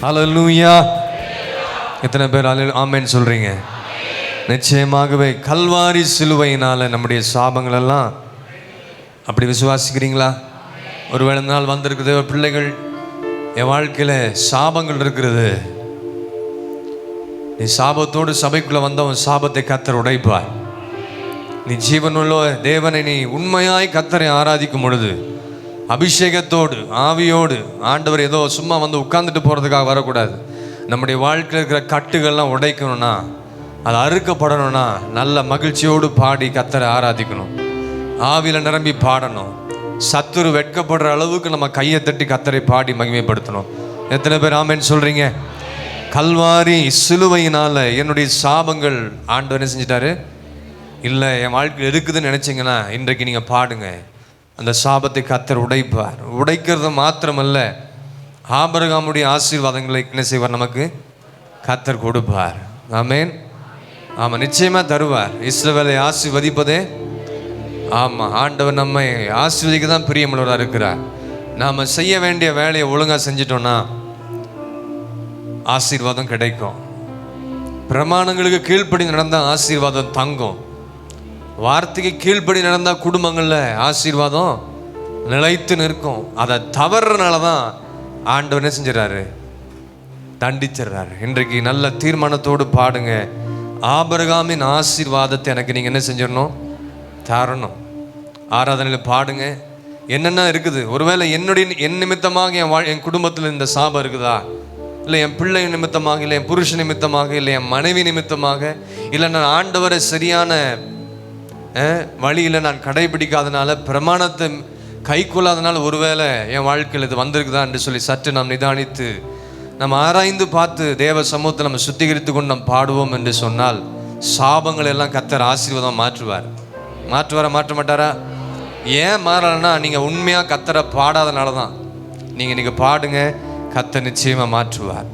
ஹல்லேலூயா. எத்தனை பேர் ஆமென் சொல்றீங்க? நிச்சயமாகவே கல்வாரி சிலுவையினால நம்முடைய சாபங்கள் எல்லாம், அப்படி விசுவாசிக்கிறீங்களா? ஒருவேளை நாள் வந்திருக்குது பிள்ளைகள், என் வாழ்க்கையில சாபங்கள் இருக்கிறது, நீ சாபத்தோடு சபைக்குள்ள வந்தவன் சாபத்தை கர்த்தர் உடைப்பார். நீ ஜீவனுள்ள தேவனை நீ உண்மையாய் கர்த்தரை ஆராதிக்கும் பொழுது அபிஷேகத்தோடு ஆவியோடு, ஆண்டவர் ஏதோ சும்மா வந்து உட்கார்ந்துட்டு போகிறதுக்காக வரக்கூடாது. நம்முடைய வாழ்க்கையில் இருக்கிற கட்டுகள்லாம் உடைக்கணும்னா, அது அறுக்கப்படணும்னா நல்ல மகிழ்ச்சியோடு பாடி கர்த்தரை ஆராதிக்கணும். ஆவியில் நிரம்பி பாடணும். சத்துரு வெட்கப்படுற அளவுக்கு நம்ம கையை தட்டி கர்த்தரை பாடி மகிமைப்படுத்தணும். எத்தனை பேர் ஆமென் சொல்கிறீங்க? கல்வாரி சிலுவையினால் என்னுடைய சாபங்கள் ஆண்டவர் என்ன செஞ்சிட்டாரு? இல்லை, என் வாழ்க்கையில் இருக்குதுன்னு நினச்சிங்கன்னா இன்றைக்கு நீங்கள் பாடுங்க. அந்த சாபத்தை கர்த்தர் உடைப்பார். உடைக்கிறது மாத்திரமல்ல, ஆபிரகாமுடைய ஆசீர்வாதங்களை என்ன செய்வார்? நமக்கு கர்த்தர் கொடுப்பார். ஆமென். ஆமாம், நிச்சயமாக தருவார். இஸ்ரவேலை ஆசீர்வதிப்பதே, ஆமாம், ஆண்டவர் நம்மை ஆசீர்வதிக்க தான் பிரியமுள்ளவராக இருக்கிறார். நாம் செய்ய வேண்டிய வேலையை ஒழுங்காக செஞ்சிட்டோன்னா ஆசீர்வாதம் கிடைக்கும். பிரமாணங்களுக்கு கீழ்ப்படி நடந்தால் ஆசீர்வாதம் தங்கும். வார்த்தைக்கு கீழ்ப்படி நடந்தால் குடும்பங்களில் ஆசீர்வாதம் நிலைத்து நிற்கும். அதை தவறுறனால தான் ஆண்டவர் என்ன செஞ்சிடறாரு? தண்டிச்சிடுறாரு. இன்றைக்கு நல்ல தீர்மானத்தோடு பாடுங்க. ஆபிரகாமின் ஆசீர்வாதத்தை எனக்கு நீங்கள் என்ன செஞ்சிடணும்? தரணும். ஆராதனையில் பாடுங்க. என்னென்ன இருக்குது? ஒருவேளை என் நிமித்தமாக என் குடும்பத்தில் இந்த சாபம் இருக்குதா? இல்லை என் பிள்ளை நிமித்தமாக, இல்லை என் புருஷ நிமித்தமாக, இல்லை என் மனைவி நிமித்தமாக, இல்லை நான் ஆண்டவரை சரியான வழியில் நான் கடைபிடிக்காதனால, பிரமாணத்தை கை கொள்ளாதனால ஒருவேளை என் வாழ்க்கையில் இது வந்திருக்குதா என்று சொல்லி சற்று நாம் நிதானித்து நம்ம ஆராய்ந்து பார்த்து தேவ சமூகத்தை நம்ம சுத்திகரித்து கொண்டு நாம் பாடுவோம் என்று சொன்னால் சாபங்கள் எல்லாம் கர்த்தர் ஆசீர்வாதம் மாற்றுவார். மாற்ற மாட்டாரா? ஏன் மாறலைன்னா நீங்கள் உண்மையாக கர்த்தரை பாடாதனால தான். நீங்கள் பாடுங்க, கர்த்தர் நிச்சயமாக மாற்றுவார்.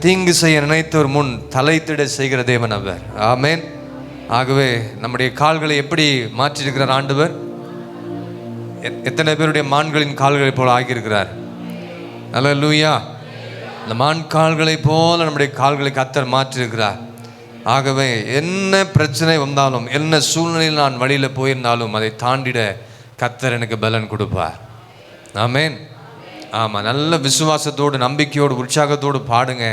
தீங்கு செய்ய நினைத்தவர் முன் தலைத்திட செய்கிற தேவன் அவர். ஆமென். ஆகவே நம்முடைய கால்களை எப்படி மாற்றியிருக்கிறார் ஆண்டவர்? எத்தனை பேருடைய மான்களின் கால்களை போல ஆகியிருக்கிறார். ஹல்லேலூயா. இந்த மான் கால்களை போல நம்முடைய கால்களை கர்த்தர் மாற்றியிருக்கிறார். ஆகவே என்ன பிரச்சனை வந்தாலும், என்ன சூழ்நிலையில் நான் வழியில் போயிருந்தாலும் அதை தாண்டிட கர்த்தர் எனக்கு பலன் கொடுப்பார். ஆமென். ஆமாம், நல்ல விசுவாசத்தோடு, நம்பிக்கையோடு, உற்சாகத்தோடு பாடுங்க.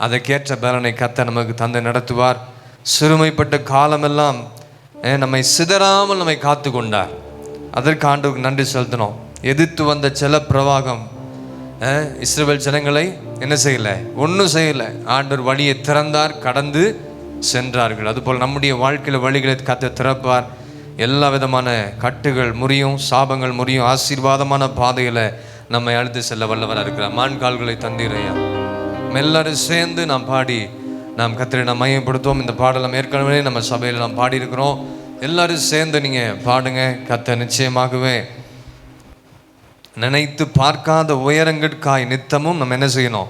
அதற்கேற்ற பலனை கர்த்தர் நமக்கு தந்து நடத்துவார். சிறுமைப்பட்ட காலமெல்லாம் நம்மை சிதறாமல் நம்மை காத்து கொண்டார். அதற்கு ஆண்டவருக்கு நன்றி செலுத்தணும். எதிர்த்து வந்த செல பிரவாகம் இஸ்ரவேல் ஜனங்களை என்ன செய்யலை? ஒன்றும் செய்யலை. ஆண்டவர் வழியை திறந்தார், கடந்து சென்றார்கள். அதுபோல் நம்முடைய வாழ்க்கையில் வழிகளை கர்த்தர் திறப்பார். எல்லா விதமான கட்டுகள் முறியும், சாபங்கள் முறியும். ஆசீர்வாதமான பாதையில் நம்மை அழுத்து செல்ல வல்லவராக இருக்கிறார். மான் கால்களை தந்தீரையா. எல்லாரும் சேர்ந்து நாம் பாடி நாம் கர்த்தரை நாம் மையப்படுத்துவோம். இந்த பாடலாம் ஏற்கனவே நம்ம சபையில் நாம் பாடியிருக்கிறோம். எல்லாரும் சேர்ந்து நீங்கள் பாடுங்க. கர்த்தர் நிச்சயமாகவே நினைத்து பார்க்காத உயரங்களுக்காய் நித்தமும் நம்ம என்ன செய்யணும்?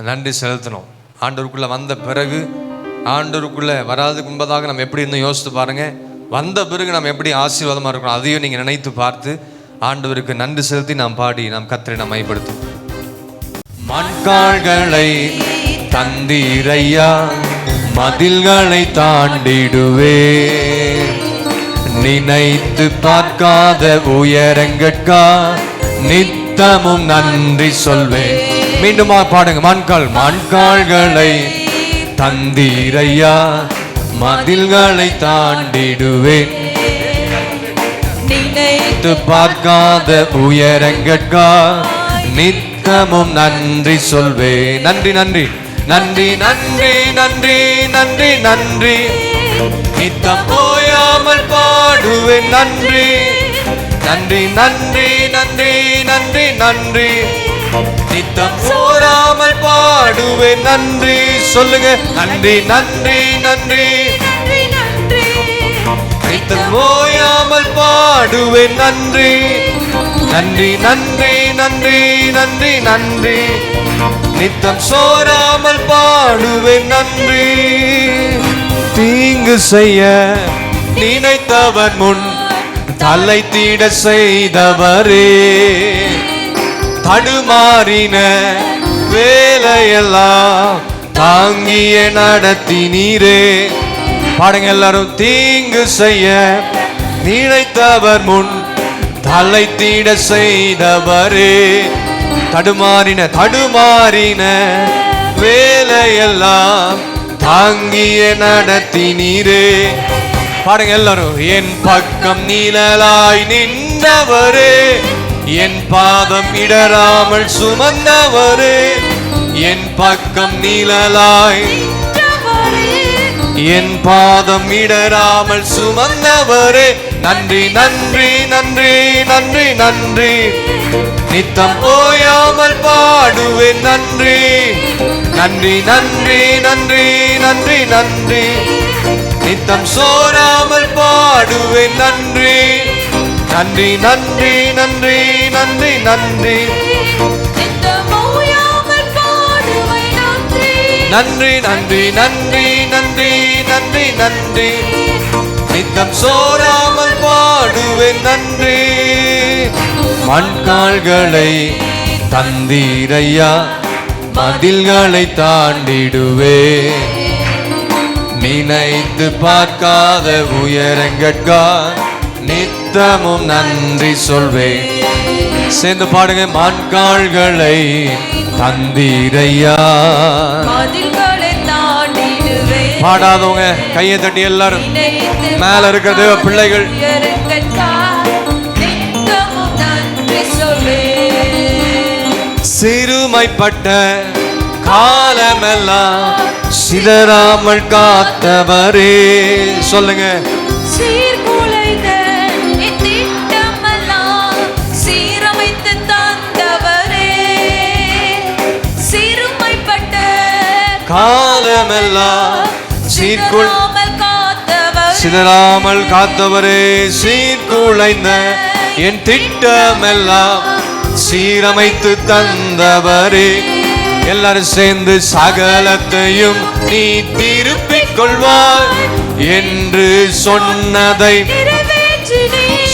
நன்றி செலுத்தணும். ஆண்டவருக்குள்ளே வந்த பிறகு, ஆண்டவருக்குள்ளே வராதுக்கு முன்பதாக நம்ம எப்படி இருந்தோம் யோசித்து பாருங்கள். வந்த பிறகு நம்ம எப்படி ஆசீர்வாதமாக இருக்கணும் அதையும் நீங்கள் நினைத்து பார்த்து ஆண்டவருக்கு நன்றி செலுத்தி நாம் பாடி நாம் கர்த்தரை நாம் மையப்படுத்தும். மண்கால்களை தந்தீரையா, மதில்களை தாண்டிடுவே, நினைத்து பார்க்காத உயரங்கட்கா நித்தமும் நன்றி சொல்வேன். மீண்டும் பாடுங்க. மண்கால்களை தந்தீரையா, மதில்களை தாண்டிடுவேன், நினைத்து பார்க்காத உயரங்கட்கா நித்தமும் நன்றி சொல்வேன். நன்றி நன்றி நன்றி நன்றி நன்றி நன்றி நன்றி, நித்தம் ஓயாமல் பாடுவேன். நன்றி நன்றி நன்றி நன்றி நன்றி நன்றி, நித்தம் ஓயாமல் பாடுவேன். நன்றி சொல்லுங்க. நன்றி நன்றி நன்றி நித்தம் ஓயாமல் பாடுவேன். நன்றி நன்றி நன்றி நன்றி நன்றி நன்றி, நித்தம் சோராமல் பாடுவேன். நன்றி. தீங்கு செய்ய நினைத்தவன் முன் தலைத்திட செய்தவரே, தடுமாறின வேலையெல்லாம் தாங்கிய நடத்தினீரே. பாடுங்க எல்லாரும். தீங்கு செய்ய நினைத்தவர் முன் தலைத்திட செய்தவரே. தடுமாறின வேலையெல்லாம் தாங்கிய நடத்தினீரே. பாடுங்க எல்லாரும். என் பக்கம் நீழலாய் நின்றவரே, என் பாதம் இடராமல் சுமந்தவரே. என் பக்கம் நீழலாய் என் பாதம் இடராமல் சுமந்தவரே. நன்றி நன்றி நன்றி நன்றி நன்றி, நித்தம் ஓயாமல் பாடுவேன் நன்றி. நன்றி நன்றி நன்றி நன்றி நன்றி, நித்தம் சோராமல் பாடுவேன் நன்றி. நன்றி நன்றி நன்றி நன்றி நன்றி, நன்றி நன்றி நன்றி நன்றி நன்றி நன்றி, நித்தம் சோராமல் பாடுவேன் நன்றி. மண்கால்களை தந்தீரையா, மதில்களை தாண்டிடுவே. நினைத்து பார்க்காத உயரங்கட்கா நித்தமும் நன்றி சொல்வேன். சேர்ந்து பாடுங்க. மண்கால்களை தந்தீரையா, பாடாதவங்க கையை தட்டி எல்லாரும். மேல இருக்கிற தேவ பிள்ளைகள் சிறுமைப்பட்ட காலமெல்லாம் சிதறாமல் காத்தவரே. சொல்லுங்க. காலமெல்லாம் சிதறாமல் காத்தவரே. சீர்குலைந்த என் திட்டமெல்லாம் சீரமைத்து தந்தவரே. எல்லாரும் சேர்ந்து சகலத்தையும் நீ திருப்பிக் கொள்வாய் என்று சொன்னதை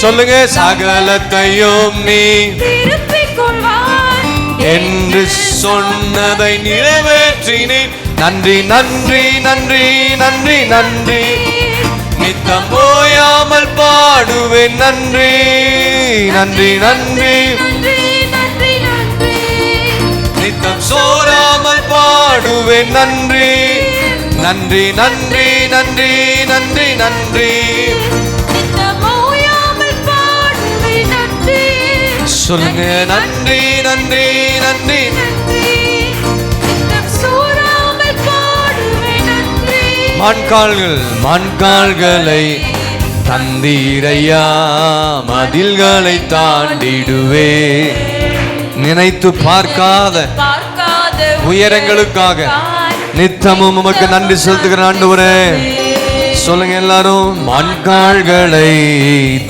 சொல்லுங்க. சகலத்தையும் நீ என்று சொன்னதை நிறைவேற்றினேன். நன்றி நன்றி நன்றி நன்றி நன்றி, நித்தம் ஓயாமல் பாடுவேன் நன்றி. நன்றி நன்றி, நித்தம் சோராமல் பாடுவேன் நன்றி. நன்றி நன்றி நன்றி நன்றி நன்றி, சொல்லுங்க. நன்றி நன்றி நன்றி. மண்கால்களை தந்தீரையா, மதில்களை தாண்டிடுவே. நினைத்து பார்க்காத உயரங்களுக்காக நித்தமும் உமக்கு நன்றி செலுத்துகிற ஆண்டவரே. சொல்லுங்க எல்லாரும். மண்கால்களை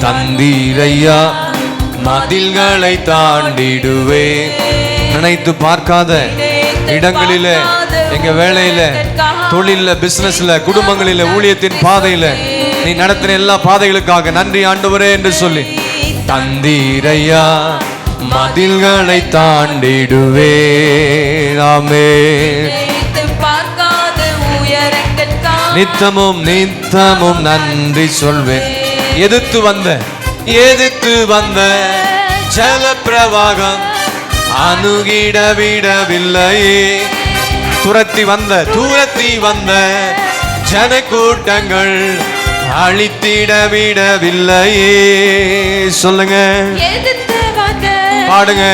தந்தீரையா, மதில்களை தாண்டிடுவே. நினைத்து பார்க்காத இடங்களில, எங்க வேலையில, தொழில, பிசினஸ்ல, குடும்பங்களில, ஊழியத்தின் பாதையில நீ நடத்தின எல்லா பாதைகளுக்காக நன்றி ஆண்டவரே என்று சொல்லி தந்தீரையா, மதில்களை தாண்டிடுவே. ஆமென். நித்தமும் நித்தமும் நன்றி சொல்வேன். எதிர்த்து வந்த ஜல பிரவாகம் அணுகிட விடவில்லையே. துரத்தி வந்த ஜன கூட்டங்கள் அழித்திட விடவில்லையே. சொல்லுங்க. பாடுங்க.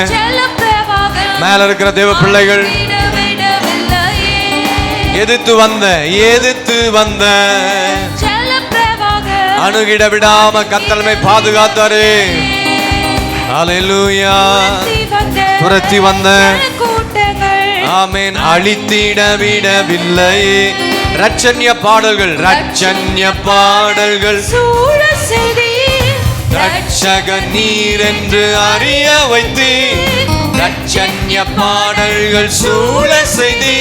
மேல இருக்கிற தேவ பிள்ளைகள். எதிர்த்து வந்த அணுகிட விடாம கத்தலமை பாதுகாத்தாரே. ஹல்லேலூயா. துரத்தி வந்த ஆமென் அழித்திட விடவில்லையே. ரட்சண்ய பாடல்கள் ரட்சக நீர் என்று அறிய வைத்து, ரட்சண்ய பாடல்கள் சூழ செய்தி,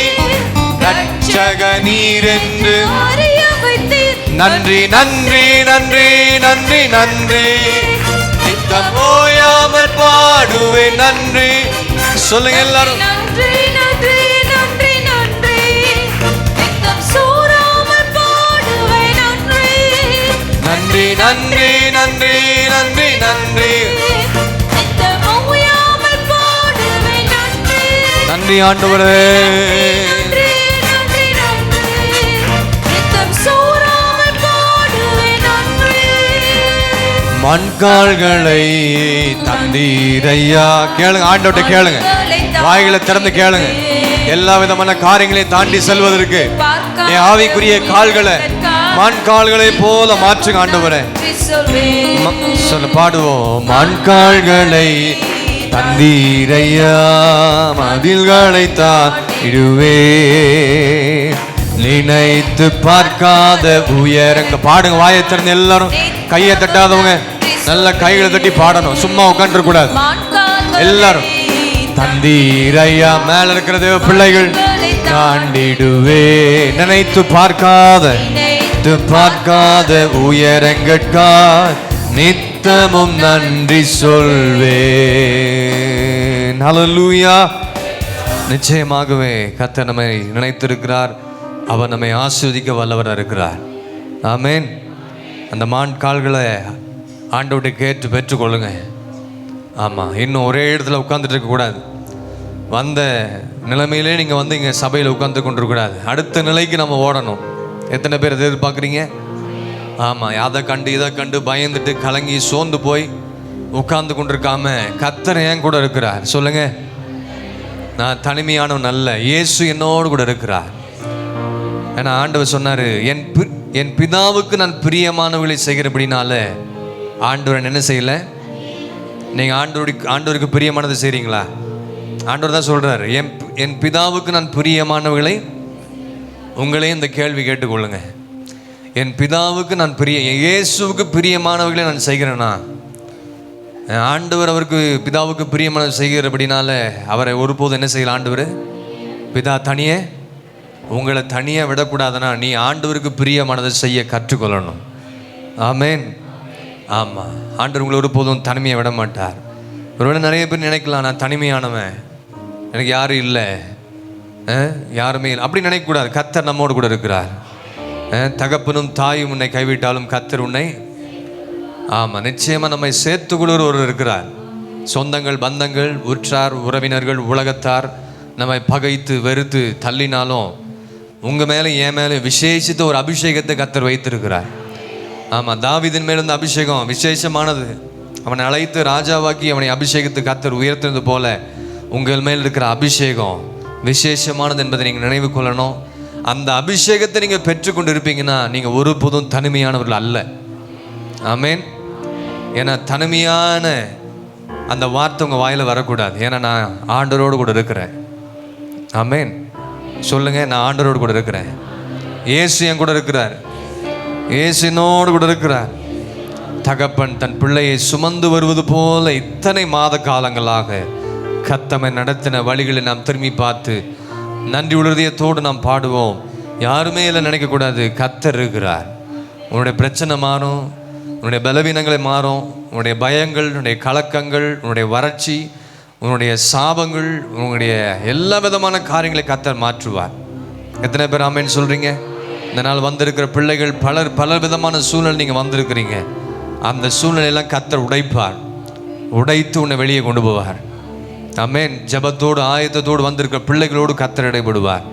ரட்சக நீர் என்று அறிய வைத்து. நன்றி நன்றி நன்றி நன்றி நன்றி, நித்தம் ஓயாமல் பாடுவேன் நன்றி. சொல்லுங்க எல்லாரும். நன்றி நன்றி நன்றி நன்றி நன்றி நன்றி நன்றி நன்றி ஆண்டவரே. மண்கால்களை தந்தீரையா. கேளுங்க, ஆண்டவர்ட்ட கேளுங்க, வாய்களை திறந்து கேளுங்க. எல்லா விதமான காரியங்களையும் தாண்டி செல்வதற்கு என் ஆவிக்குரிய கால்களை மண்கால்களை போல மாற்றுங்க ஆண்டவரே. சொல்ல பாடுவோம். மண்கால்களை தந்தீரையா, மதில்களை தாடுவே, நினைத்து பார்க்காத உயரங்க. பாடுங்க, வாயை திறந்து எல்லாரும். கையை தட்டாதவங்க நல்ல கைகளை தட்டி பாடணும், சும்மா உட்காந்துட கூடாது. எல்லாரும் தந்தீரையா, மேல இருக்கிற தேவ பிள்ளைகள் தாண்டிடுவே, நினைத்து பார்க்காத உயரங்கட்கா நித்தமும் நன்றி சொல்வேன். ஹல்லேலூயா. நிச்சயமாகவே கர்த்தர் நம்மை நினைத்திருக்கிறார். அவர் நம்மை ஆசீர்வதிக்க வல்லவராக இருக்கிறார். ஆமென். அந்த மான் கால்களை ஆண்டவர்கிட்ட கேட்டு பெற்றுக்கொள்ளுங்க. ஆமாம், இன்னும் ஒரே இடத்துல உட்காந்துட்டு இருக்கக்கூடாது. வந்த நிலைமையிலே நீங்கள் இங்கே சபையில் உட்காந்து கொண்டிருக்கூடாது. அடுத்த நிலைக்கு நம்ம ஓடணும். எத்தனை பேர் எதை எதிர்பார்க்குறீங்க? ஆமாம், அதை கண்டு இதை கண்டு பயந்துட்டு கலங்கி சோர்ந்து போய் உட்கார்ந்து கொண்டிருக்காம கர்த்தர் என் கூட இருக்கிறார். சொல்லுங்க, நான் தனிமையானவன் அல்ல, இயேசு என்னோடு கூட இருக்கிறார். ஏன்னா ஆண்டவர் சொன்னார், என் பிதாவுக்கு நான் பிரியமானவர்களை செய்கிறபடினால ஆண்டவர் என்ன செய்யலை. நீங்கள் ஆண்டவருக்கு பிரியமானது செய்கிறீங்களா? ஆண்டவர் தான் சொல்கிறார், என் பிதாவுக்கு நான் பிரியமானவர்களை. உங்களையும் இந்த கேள்வி கேட்டுக்கொள்ளுங்க. என் பிதாவுக்கு நான் இயேசுவுக்கு பிரியமானவர்களை நான் செய்கிறேன்னா, ஆண்டவர் அவருக்கு பிதாவுக்கு பிரியமானது செய்கிறபடினால அவரை ஒருபோது என்ன செய்யலாம்? ஆண்டவர் பிதா தனியே உங்களை தனியாக விடக்கூடாதுன்னா நீ ஆண்டவருக்கு பிரியமானதை செய்ய கற்றுக்கொள்ளணும். ஆமென். ஆமாம், ஆண்டவர் உங்களை ஒருபோதும் தனிமையை விட மாட்டார். ஒருவேளை நிறைய பேர் நினைக்கலாம், நான் தனிமையானவன், எனக்கு யாரும் இல்லை, யாருமே இல்லை. அப்படி நினைக்கக்கூடாது. கர்த்தர் நம்மோடு கூட இருக்கிறார். தகப்பனும் தாயும் உன்னை கைவிட்டாலும் கர்த்தர் உன்னை, ஆமாம், நிச்சயமாக நம்மை சேர்த்துக்கொள்வர் ஒருவர் இருக்கிறார். சொந்தங்கள், பந்தங்கள், உற்றார், உறவினர்கள், உலகத்தார் நம்மை பகைத்து வெறுத்து தள்ளினாலும் உங்கள் மேலே என் மேலே விசேஷித்த ஒரு அபிஷேகத்தை கர்த்தர் வைத்திருக்கிறார். ஆமாம், தாவீதின் மேலே இருந்த அபிஷேகம் விசேஷமானது. அவனை அழைத்து ராஜாவாக்கி அவனை அபிஷேகத்து கர்த்தர் உயர்த்தினது போல உங்கள் மேல் இருக்கிற அபிஷேகம் விசேஷமானது என்பதை நீங்கள் நினைவு கொள்ளணும். அந்த அபிஷேகத்தை நீங்கள் பெற்றுக்கொண்டு இருப்பீங்கன்னா நீங்கள் ஒருபோதும் தனிமையானவர்கள் அல்ல. ஆமென். ஏன்னா தனிமையான அந்த வார்த்தை உங்கள் வாயில் வரக்கூடாது. ஏன்னா நான் ஆண்டவரோடு கூட இருக்கிறேன். ஆமென். சொல்லுங்க, நான் ஆண்டவரோடு கூட இருக்கிறேன். இயேசு என் கூட இருக்கிறார். இயேசு என்னோடு கூட இருக்கிறார். தகப்பன் தன் பிள்ளையை சுமந்து வருவது போல இத்தனை மாத காலங்களாக கர்த்தமை நடத்தின வழிகளை நாம் திரும்பி பார்த்து நன்றி உணர்தியத்தோடு நாம் பாடுவோம். யாருமே இல்லை நினைக்கக்கூடாது. கர்த்தர் இருக்கிறார். உன்னுடைய பிரச்சனை மாறும், உன்னுடைய பலவீனங்களை மாறும், உன்னுடைய பயங்கள், உன்னுடைய கலக்கங்கள், உன்னுடைய வறட்சி, உன்னுடைய சாபங்கள், உன்னுடைய எல்லா விதமான காரியங்களை கர்த்தர் மாற்றுவார். எத்தனை பேர் ஆமென் சொல்கிறீங்க? இந்த நாள் வந்திருக்கிற பிள்ளைகள் பல விதமான சூழ்நிலை நீங்கள் வந்திருக்கிறீங்க. அந்த சூழ்நிலையெல்லாம் கர்த்தர் உடைப்பார். உடைத்து உன்னை வெளியே கொண்டு போவார். ஆமென். ஜபத்தோடு ஆயத்தத்தோடு வந்திருக்கிற பிள்ளைகளோடு கர்த்தர் இடைபடுவார்.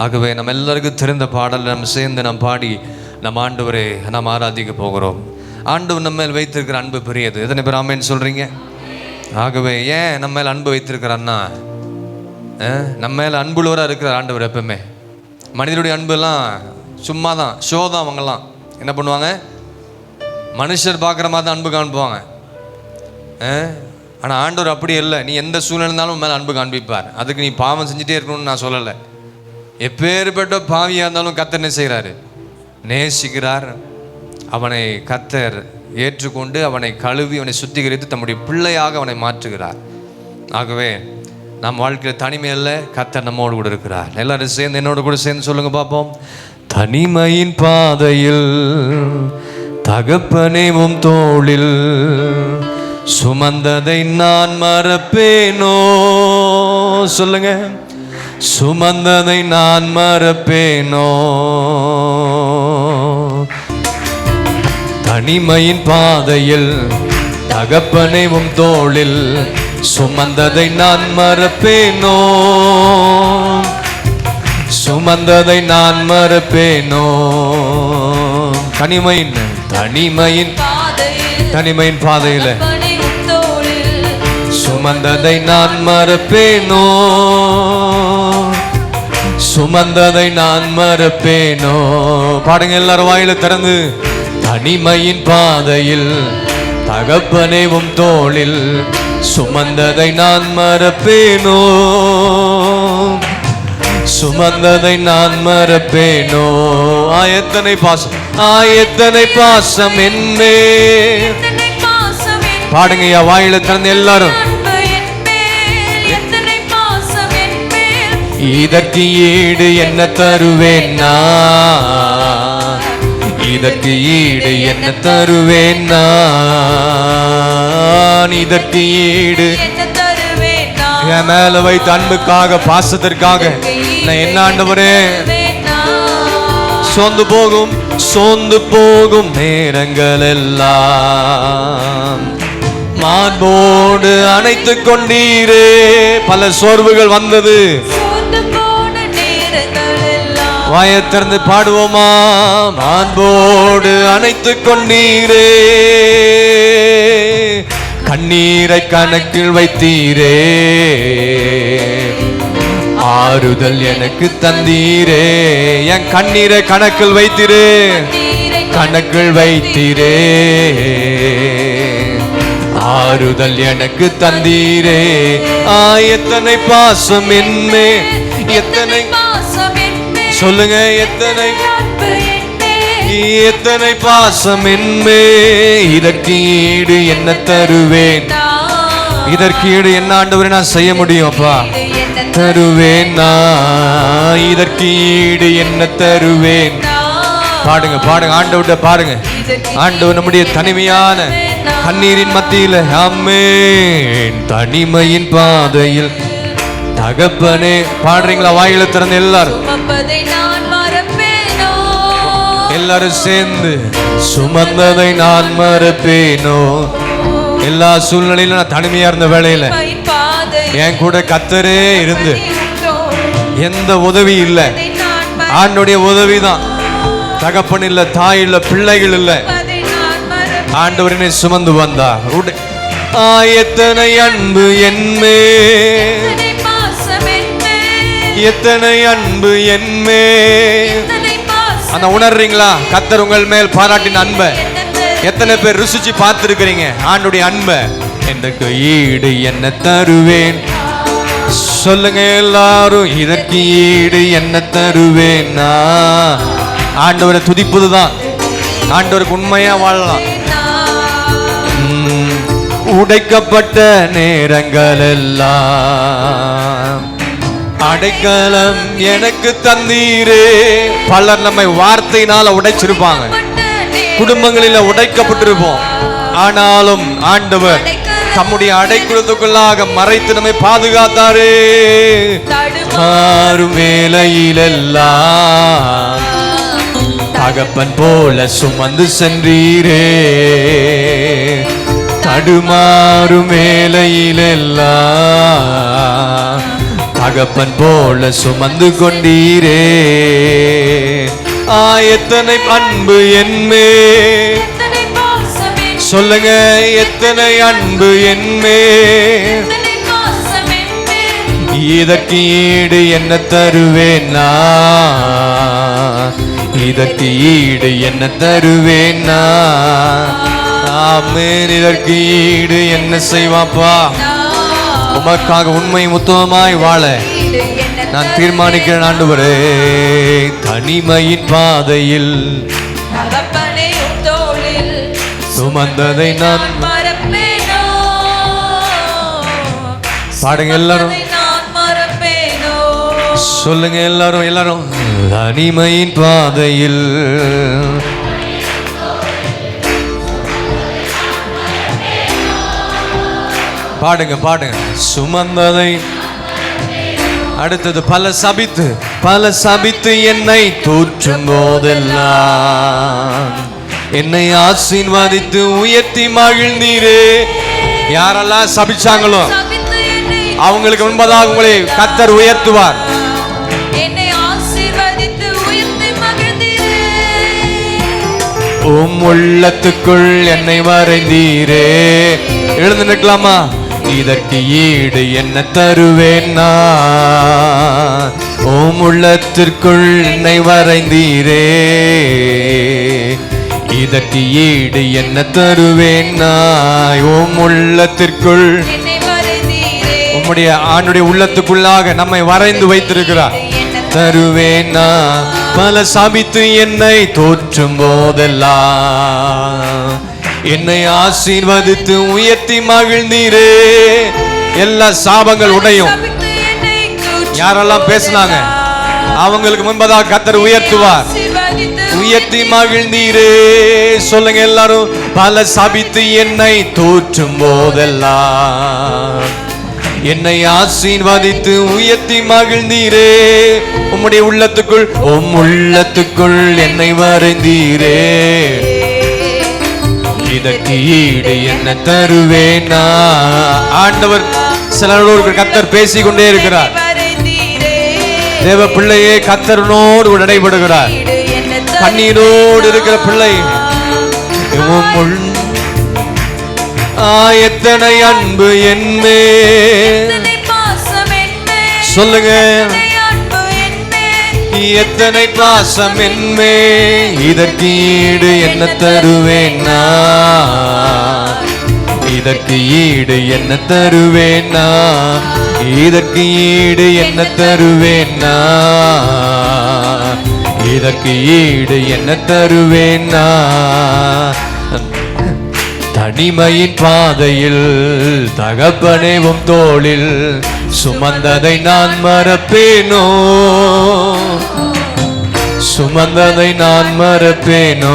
ஆகவே நம்ம எல்லாருக்கும் தெரிந்த பாடல் நம்ம சேர்ந்து நாம் பாடி நம்ம ஆண்டவரை நாம் ஆராதிக்க போகிறோம். ஆண்டவர் நம்ம மேல் வைத்திருக்கிற அன்பு பெரியது. எத்தனை பேர் ஆமென் சொல்கிறீங்க? ஆகவே ஏன் நம்ம மேல் அன்பு வைத்திருக்கிறான்னா, நம்ம மேலே அன்புள்ளவராக இருக்கிற ஆண்டவர். எப்பவுமே மனிதனுடைய அன்பெல்லாம் சும்மா தான், ஷோ தான். அவங்கெல்லாம் என்ன பண்ணுவாங்க? மனுஷர் பார்க்குற மாதிரி தான் அன்பு காண்புவாங்க. ஆனால் ஆண்டவர் அப்படி இல்லை. நீ எந்த சூழ்நிலை இருந்தாலும் மேலே அன்பு காண்பிப்பார். அதுக்கு நீ பாவம் செஞ்சுட்டே இருக்கணும்னு நான் சொல்லலை. எப்பேற்பட்ட பாவியாக இருந்தாலும் கர்த்தர் என்ன செய்கிறாரு? நேசிக்கிறார். அவனை கர்த்தர் ஏற்றுக்கொண்டு அவனை கழுவி அவனை சுத்திகரித்து தம்முடைய பிள்ளையாக அவனை மாற்றுகிறார். ஆகவே நம் வாழ்க்கையில் தனிமை அல்ல, கர்த்தர் நம்மோடு கூட இருக்கிறார். எல்லாரும் சேர்ந்து என்னோட கூட சேர்ந்து சொல்லுங்க பார்ப்போம். தனிமையின் பாதையில் தகப்பனேவும் தோளில் சுமந்ததை நான் மறப்பேனோ? சொல்லுங்க, சுமந்ததை நான் மறப்பேனோ? தனிமையின் பாதையில் தகப்பனை உம் தோளில் சுமந்ததை நான் மறப்பேனோ, சுமந்ததை நான் மறப்பேனோ. தனிமையின் பாதையில சுமந்ததை நான் மறப்பேனோ, சுமந்ததை நான் மறப்பேனோ. பாடுங்க எல்லாரும் வாயில திறந்து. தனிமையின் பாதையில் தகப்பனே உம் தோளில் சுமந்ததை நான் மறப்பேனோ, சுமந்ததை நான் மறப்பேனோ. எத்தனை பாசம், எத்தனை பாசம் என்னே. பாடுங்கய்யா வாயில திறந்து எல்லாரும். இதற்கு ஈடு என்ன தருவேன் நான், இதற்கு ஈடு என்ன தருவேன் நான், இதற்கு ஈடு என் மேல வைத்த அன்புக்காக பாசத்திற்காக நான் என்ன ஆண்டவரே. சோர்ந்து போகும் நேரங்கள் எல்லாம் மார்போடு அணைத்துக் கொண்டீரே. பல சோர்வுகள் வந்தது, வாயை திறந்து பாடுவோமா. மார்போடு அணைத்துக் கொண்டீரே, கண்ணீரை கணக்கில் வைத்தீரே, ஆறுதல் எனக்கு தந்தீரே. என் கண்ணீரை கணக்கில் வைத்தீரே, கணக்கில் வைத்தீரே, ஆறுதல் எனக்கு தந்தீரே. எத்தனை பாசம் என்னே, எத்தனை சொல்லுங்க, எத்தனை எத்தனை பாசம் என்னே. இதற்கு ஈடு என்ன தருவேன், இதற்கு ஈடு என்ன ஆண்டவரே நான் செய்ய முடியும் அப்பா, தருவேன் நான். இதற்கு ஈடு என்ன தருவேன். பாடுங்க பாடுங்க ஆண்டவர்கிட்ட பாடுங்க. ஆண்டவர் நம்முடைய தனிமையான கண்ணீரின் மத்தியில் ஆமென். தனிமையின் பாதையில் தகப்பனே. பாடுறீங்களா வாயில திறந்து எல்லாரும், எல்லாரும் சேர்ந்து. சுமந்ததை நான் மறப்பேனோ. எல்லா சூழ்நிலையிலும் நான் தனிமையா இருந்த வேளையில என் கூட கர்த்தரே இருந்து, எந்த உதவி இல்லை, ஆண்டோடைய உதவி தான். தகப்பன் இல்ல, தாய் இல்ல, பிள்ளைகள் இல்ல, ஆண்டவரே சுமந்து வந்தார். எத்தனை அன்பு என்மே, எத்தனை அன்பு என்மே. அந்த உணர்றீங்களா கர்த்தர் உங்கள் மேல் பாராட்டின அன்பை? எத்தனை பேர் ருசிச்சு பார்த்திருக்கிறீங்க ஆண்டுடைய அன்பை? எனக்கு ஈடு என்ன தருவேன் சொல்லுங்க எல்லாரும். இதற்கு ஈடு என்ன தருவேன் நான். ஆண்டவரை துதிப்பதுதான், ஆண்டவருக்கு உண்மையா வாழலாம். உடைக்கப்பட்ட நேரங்கள் எல்லாம் அடைக்கலம் எனக்கு தந்தீரே. பலர் நம்மை வார்த்தையினால உடைச்சிருப்பாங்க, குடும்பங்களில் உடைக்கப்பட்டிருப்போம். ஆனாலும் ஆண்டவர் தம்முடைய அடைக்கலத்துக்குள்ளாக மறைத்து நம்மை பாதுகாத்தாரே. மாறும் வேளையிலெல்லாம் தகப்பன் போல சுமந்து சென்றீரே. தடுமாறும் வேளையிலெல்லாம் தகப்பன் போல சுமந்து கொண்டீரே. எத்தனை அன்பு என்மே சொல்லுங்க, எத்தனை அன்பு என்மே. இதற்கு ஈடு என்ன தருவேன் நான், இதற்கு ஈடு என்ன தருவேன் நான். ஆமென். இதற்கு ஈடு என்ன செய்வாப்பா? உமக்காக உண்மை முத்தமாய் வாழ நான் தீர்மானிக்கிறேன் ஆண்டவரே. தனிமையின் பாதையில் சுமந்ததை நான் மறப்பேனோ. பாடுங்க எல்லாரும், சொல்லுங்க எல்லாரும், எல்லாரும். தனிமையின் பாதையில் பாடுங்க பாடுங்க. சுமந்ததை. அடுத்தது பல சபித்து என்னை தூற்றும் போதெல்லாம் என்னை ஆசீர்வதித்து உயர்த்தி மகிழ்ந்தீரே. யாரெல்லாம் சபிச்சாங்களோ அவங்களுக்கு முன்பதாக உங்களை கர்த்தர் உயர்த்துவார். என்னை ஆசீர்வதித்து உயர்த்தி மகிழ்ந்தீரே. உம் உள்ளத்துக்குள் என்னை வரைந்தீரே. எழுந்து நிற்கலாமா? இதற்கு ஈடு என்ன தருவேன் நான்? உம் உள்ளத்திற்குள் என்னை வரைந்தீரே. இதற்கு ஈடு என்ன தருவேன் நான்? உம் உள்ளத்திற்குள் உம்முடைய ஆண்டுடைய உள்ளத்துக்குள்ளாக நம்மை வரைந்து வைத்திருக்கிறார். தருவேன் நான் பல சபித்து என்னை தோற்றும் போதெல்லாம் என்னை ஆசீர்வதித்து உயர்த்தி மகிழ்ந்தீரே. எல்லா சாபங்கள் உடையும். யாரெல்லாம் பேசினாங்க அவங்களுக்கு முன்பதாக கர்த்தர் உயர்த்துவார். உயர்த்தி மகிழ்ந்தீரே. சொல்லுங்க எல்லாரும். பல சபித்து என்னை தோற்றும் போதெல்லாம் என்னை ஆசீர்வதித்து உயர்த்தி மகிழ்ந்தீரே. உம்முடைய உள்ளத்துக்குள் உம் உள்ளத்துக்குள் என்னை வரைந்தீரே. இதற்கு ஈடு என்ன தருவேனா? ஆண்டவர் சிலரோடு கர்த்தர் பேசிக்கொண்டே இருக்கிறார். தேவ பிள்ளையே கர்த்தரோடு நடைபெறுகிறார். கண்ணீரோடு இருக்கிற பிள்ளை எத்தனை அன்பு என்மே. சொல்லுங்க. எத்தனை பாசம் என்மே. இதற்கு ஈடு என்ன தருவேனா? இதற்கு ஈடு என்ன தருவேனா? இதற்கு ஈடு என்ன தருவேனா? இதற்கு ஈடு என்ன தருவேனா? தனிமையின் பாதையில் தகப்பனேவும் தோளில் சுமந்ததை நான் மறப்பேனோ? சுமந்ததை நான் மறப்பேனோ?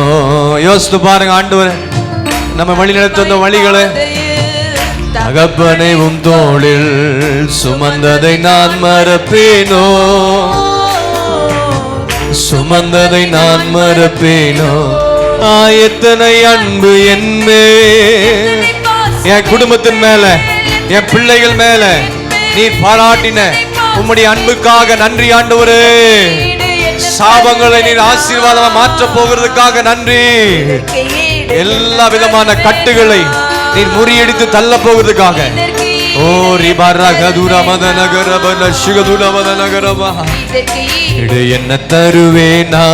யோசித்து பாருங்க. ஆண்டவர் நம்ம வழி நடத்த வந்த வழிகளை தகப்பனேவும் தோளில் சுமந்ததை நான் மறப்பேனோ? சுமந்ததை நான் மறப்பேனோ? எத்தனை அன்பு என்மே. என் குடும்பத்தின் மேல என் பிள்ளைகள் மேல நீர் பாராட்டின உம்முடைய அன்புக்காக நன்றி ஆண்டவரே. சாபங்களை நீர் ஆசீர்வாதமா மாற்ற போகிறதுக்காக நன்றி. எல்லா விதமான கட்டுகளை நீர் முறியடித்து தள்ள போகிறதுக்காக ஓ ஈடு என்ன தருவேனா?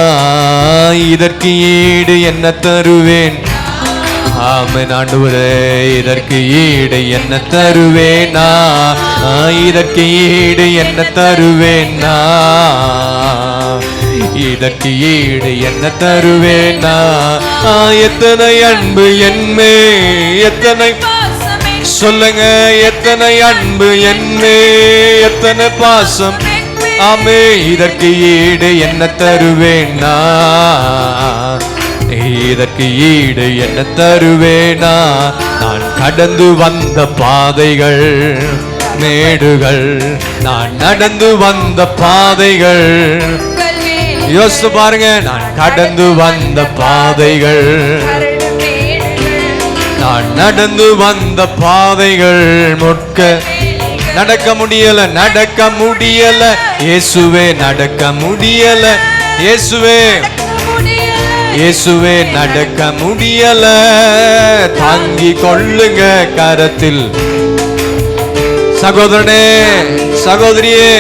இதற்கு ஈடு என்ன தருவேன்? ஆமென் ஆண்டவரே. இதற்கு ஈடு என்ன தருவேனா? இதற்கு ஈடு என்ன தருவேனா? இதற்கு ஈடு என்ன தருவேனா? எத்தனை அன்பு என்மே. எத்தனை சொல்லுங்க. எத்தனை அன்பு என்மே. எத்தனை பாசம். ஆமே. இதற்கு ஈடு என்ன தருவேனா? இதற்கு ஈடு என்ன தருவேனா? நான் கடந்து வந்த பாதைகள் மேடுகள். நான் நடந்து வந்த பாதைகள். யோசித்து பாருங்க. நான் கடந்து வந்த பாதைகள். நான் நடந்து வந்த பாதைகள் முட்க நடக்க முடியல. நடக்க முடியல இயேசுவே. நடக்க முடியல இயேசுவே. இயேசுவே நடக்க முடியல. தாங்கி கொள்ளுங்க கரத்தில். சகோதரனே சகோதரியே,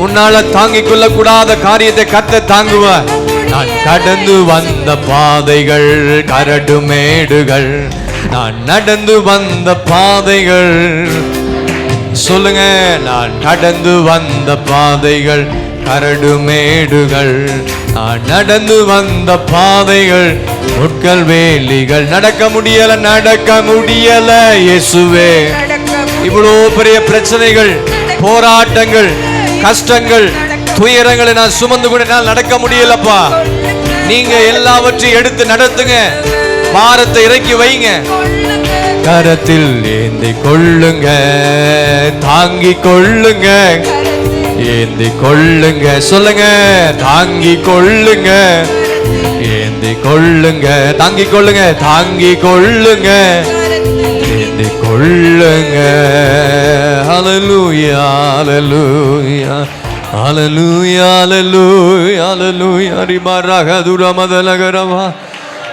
உன்னால தாங்கிக் கொள்ள கூடாத காரியத்தை கர்த்தர் தாங்குவார். நான் கடந்து வந்த பாதைகள் கரடு மேடுகள். நான் நடந்து வந்த பாதைகள். சொல்லுங்க. நான் கடந்து வந்த பாதைகள் கரடு மேடுகள். நான் நடந்து வந்த பாதைகள் முட்கள் வேலிகள். நடக்க முடியல. நடக்க முடியல இயேசுவே. இவ்வளோ பெரிய பிரச்சனைகள், போராட்டங்கள், கஷ்டங்கள், துயரங்களை நான் சுமந்து கூட நான் நடக்க முடியலப்பா. நீங்க எல்லாவற்றையும் எடுத்து நடத்துங்க. பாரத்தை இறக்கி வைங்க. கரத்தில் ஏந்தி கொள்ளுங்க. தாங்கி கொள்ளுங்க. ஏந்தி கொள்ளுங்க. சொல்லுங்க. தாங்கி கொள்ளுங்க. ஏந்திக் கொள்ளுங்க, தாங்கிக் கொள்ளுங்க, தாங்கிக் கொள்ளுங்க, ஏந்திக் கொள்ளுங்க. ஹல்லேலூயா, ஹல்லேலூயா, ஹல்லேலூயா, ஹல்லேலூயா, ஹல்லேலூயா. ரிமரகதுரமதலகரவா.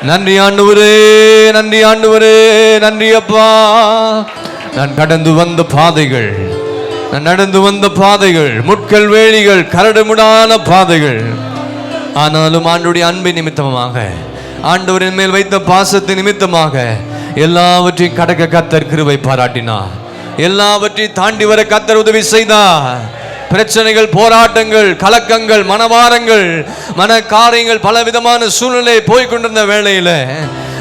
நன்றி ஆண்டவரே, நன்றி ஆண்டவரே, நன்றி அப்பா. நான் கடந்து வந்த பாதைகள், நான் நடந்து வந்த பாதைகள், முட்கள் வேலிகள், கரடுமுடான பாதைகள், ஆனாலும் ஆண்டவருடைய அன்பின் நிமித்தமாக, ஆண்டவரின் மேல் வைத்த பாசத்தின் நிமித்தமாக எல்லாவற்றையும் கடக்க கர்த்தர் கிருபை பாராட்டினார். எல்லாவற்றையும் தாண்டி வர கர்த்தர் உதவி செய்தார். பிரச்சனைகள், போராட்டங்கள், கலக்கங்கள், மனவாரங்கள், மன காரியங்கள், பல விதமான சூழ்நிலை போய்கொண்டிருந்த வேளையில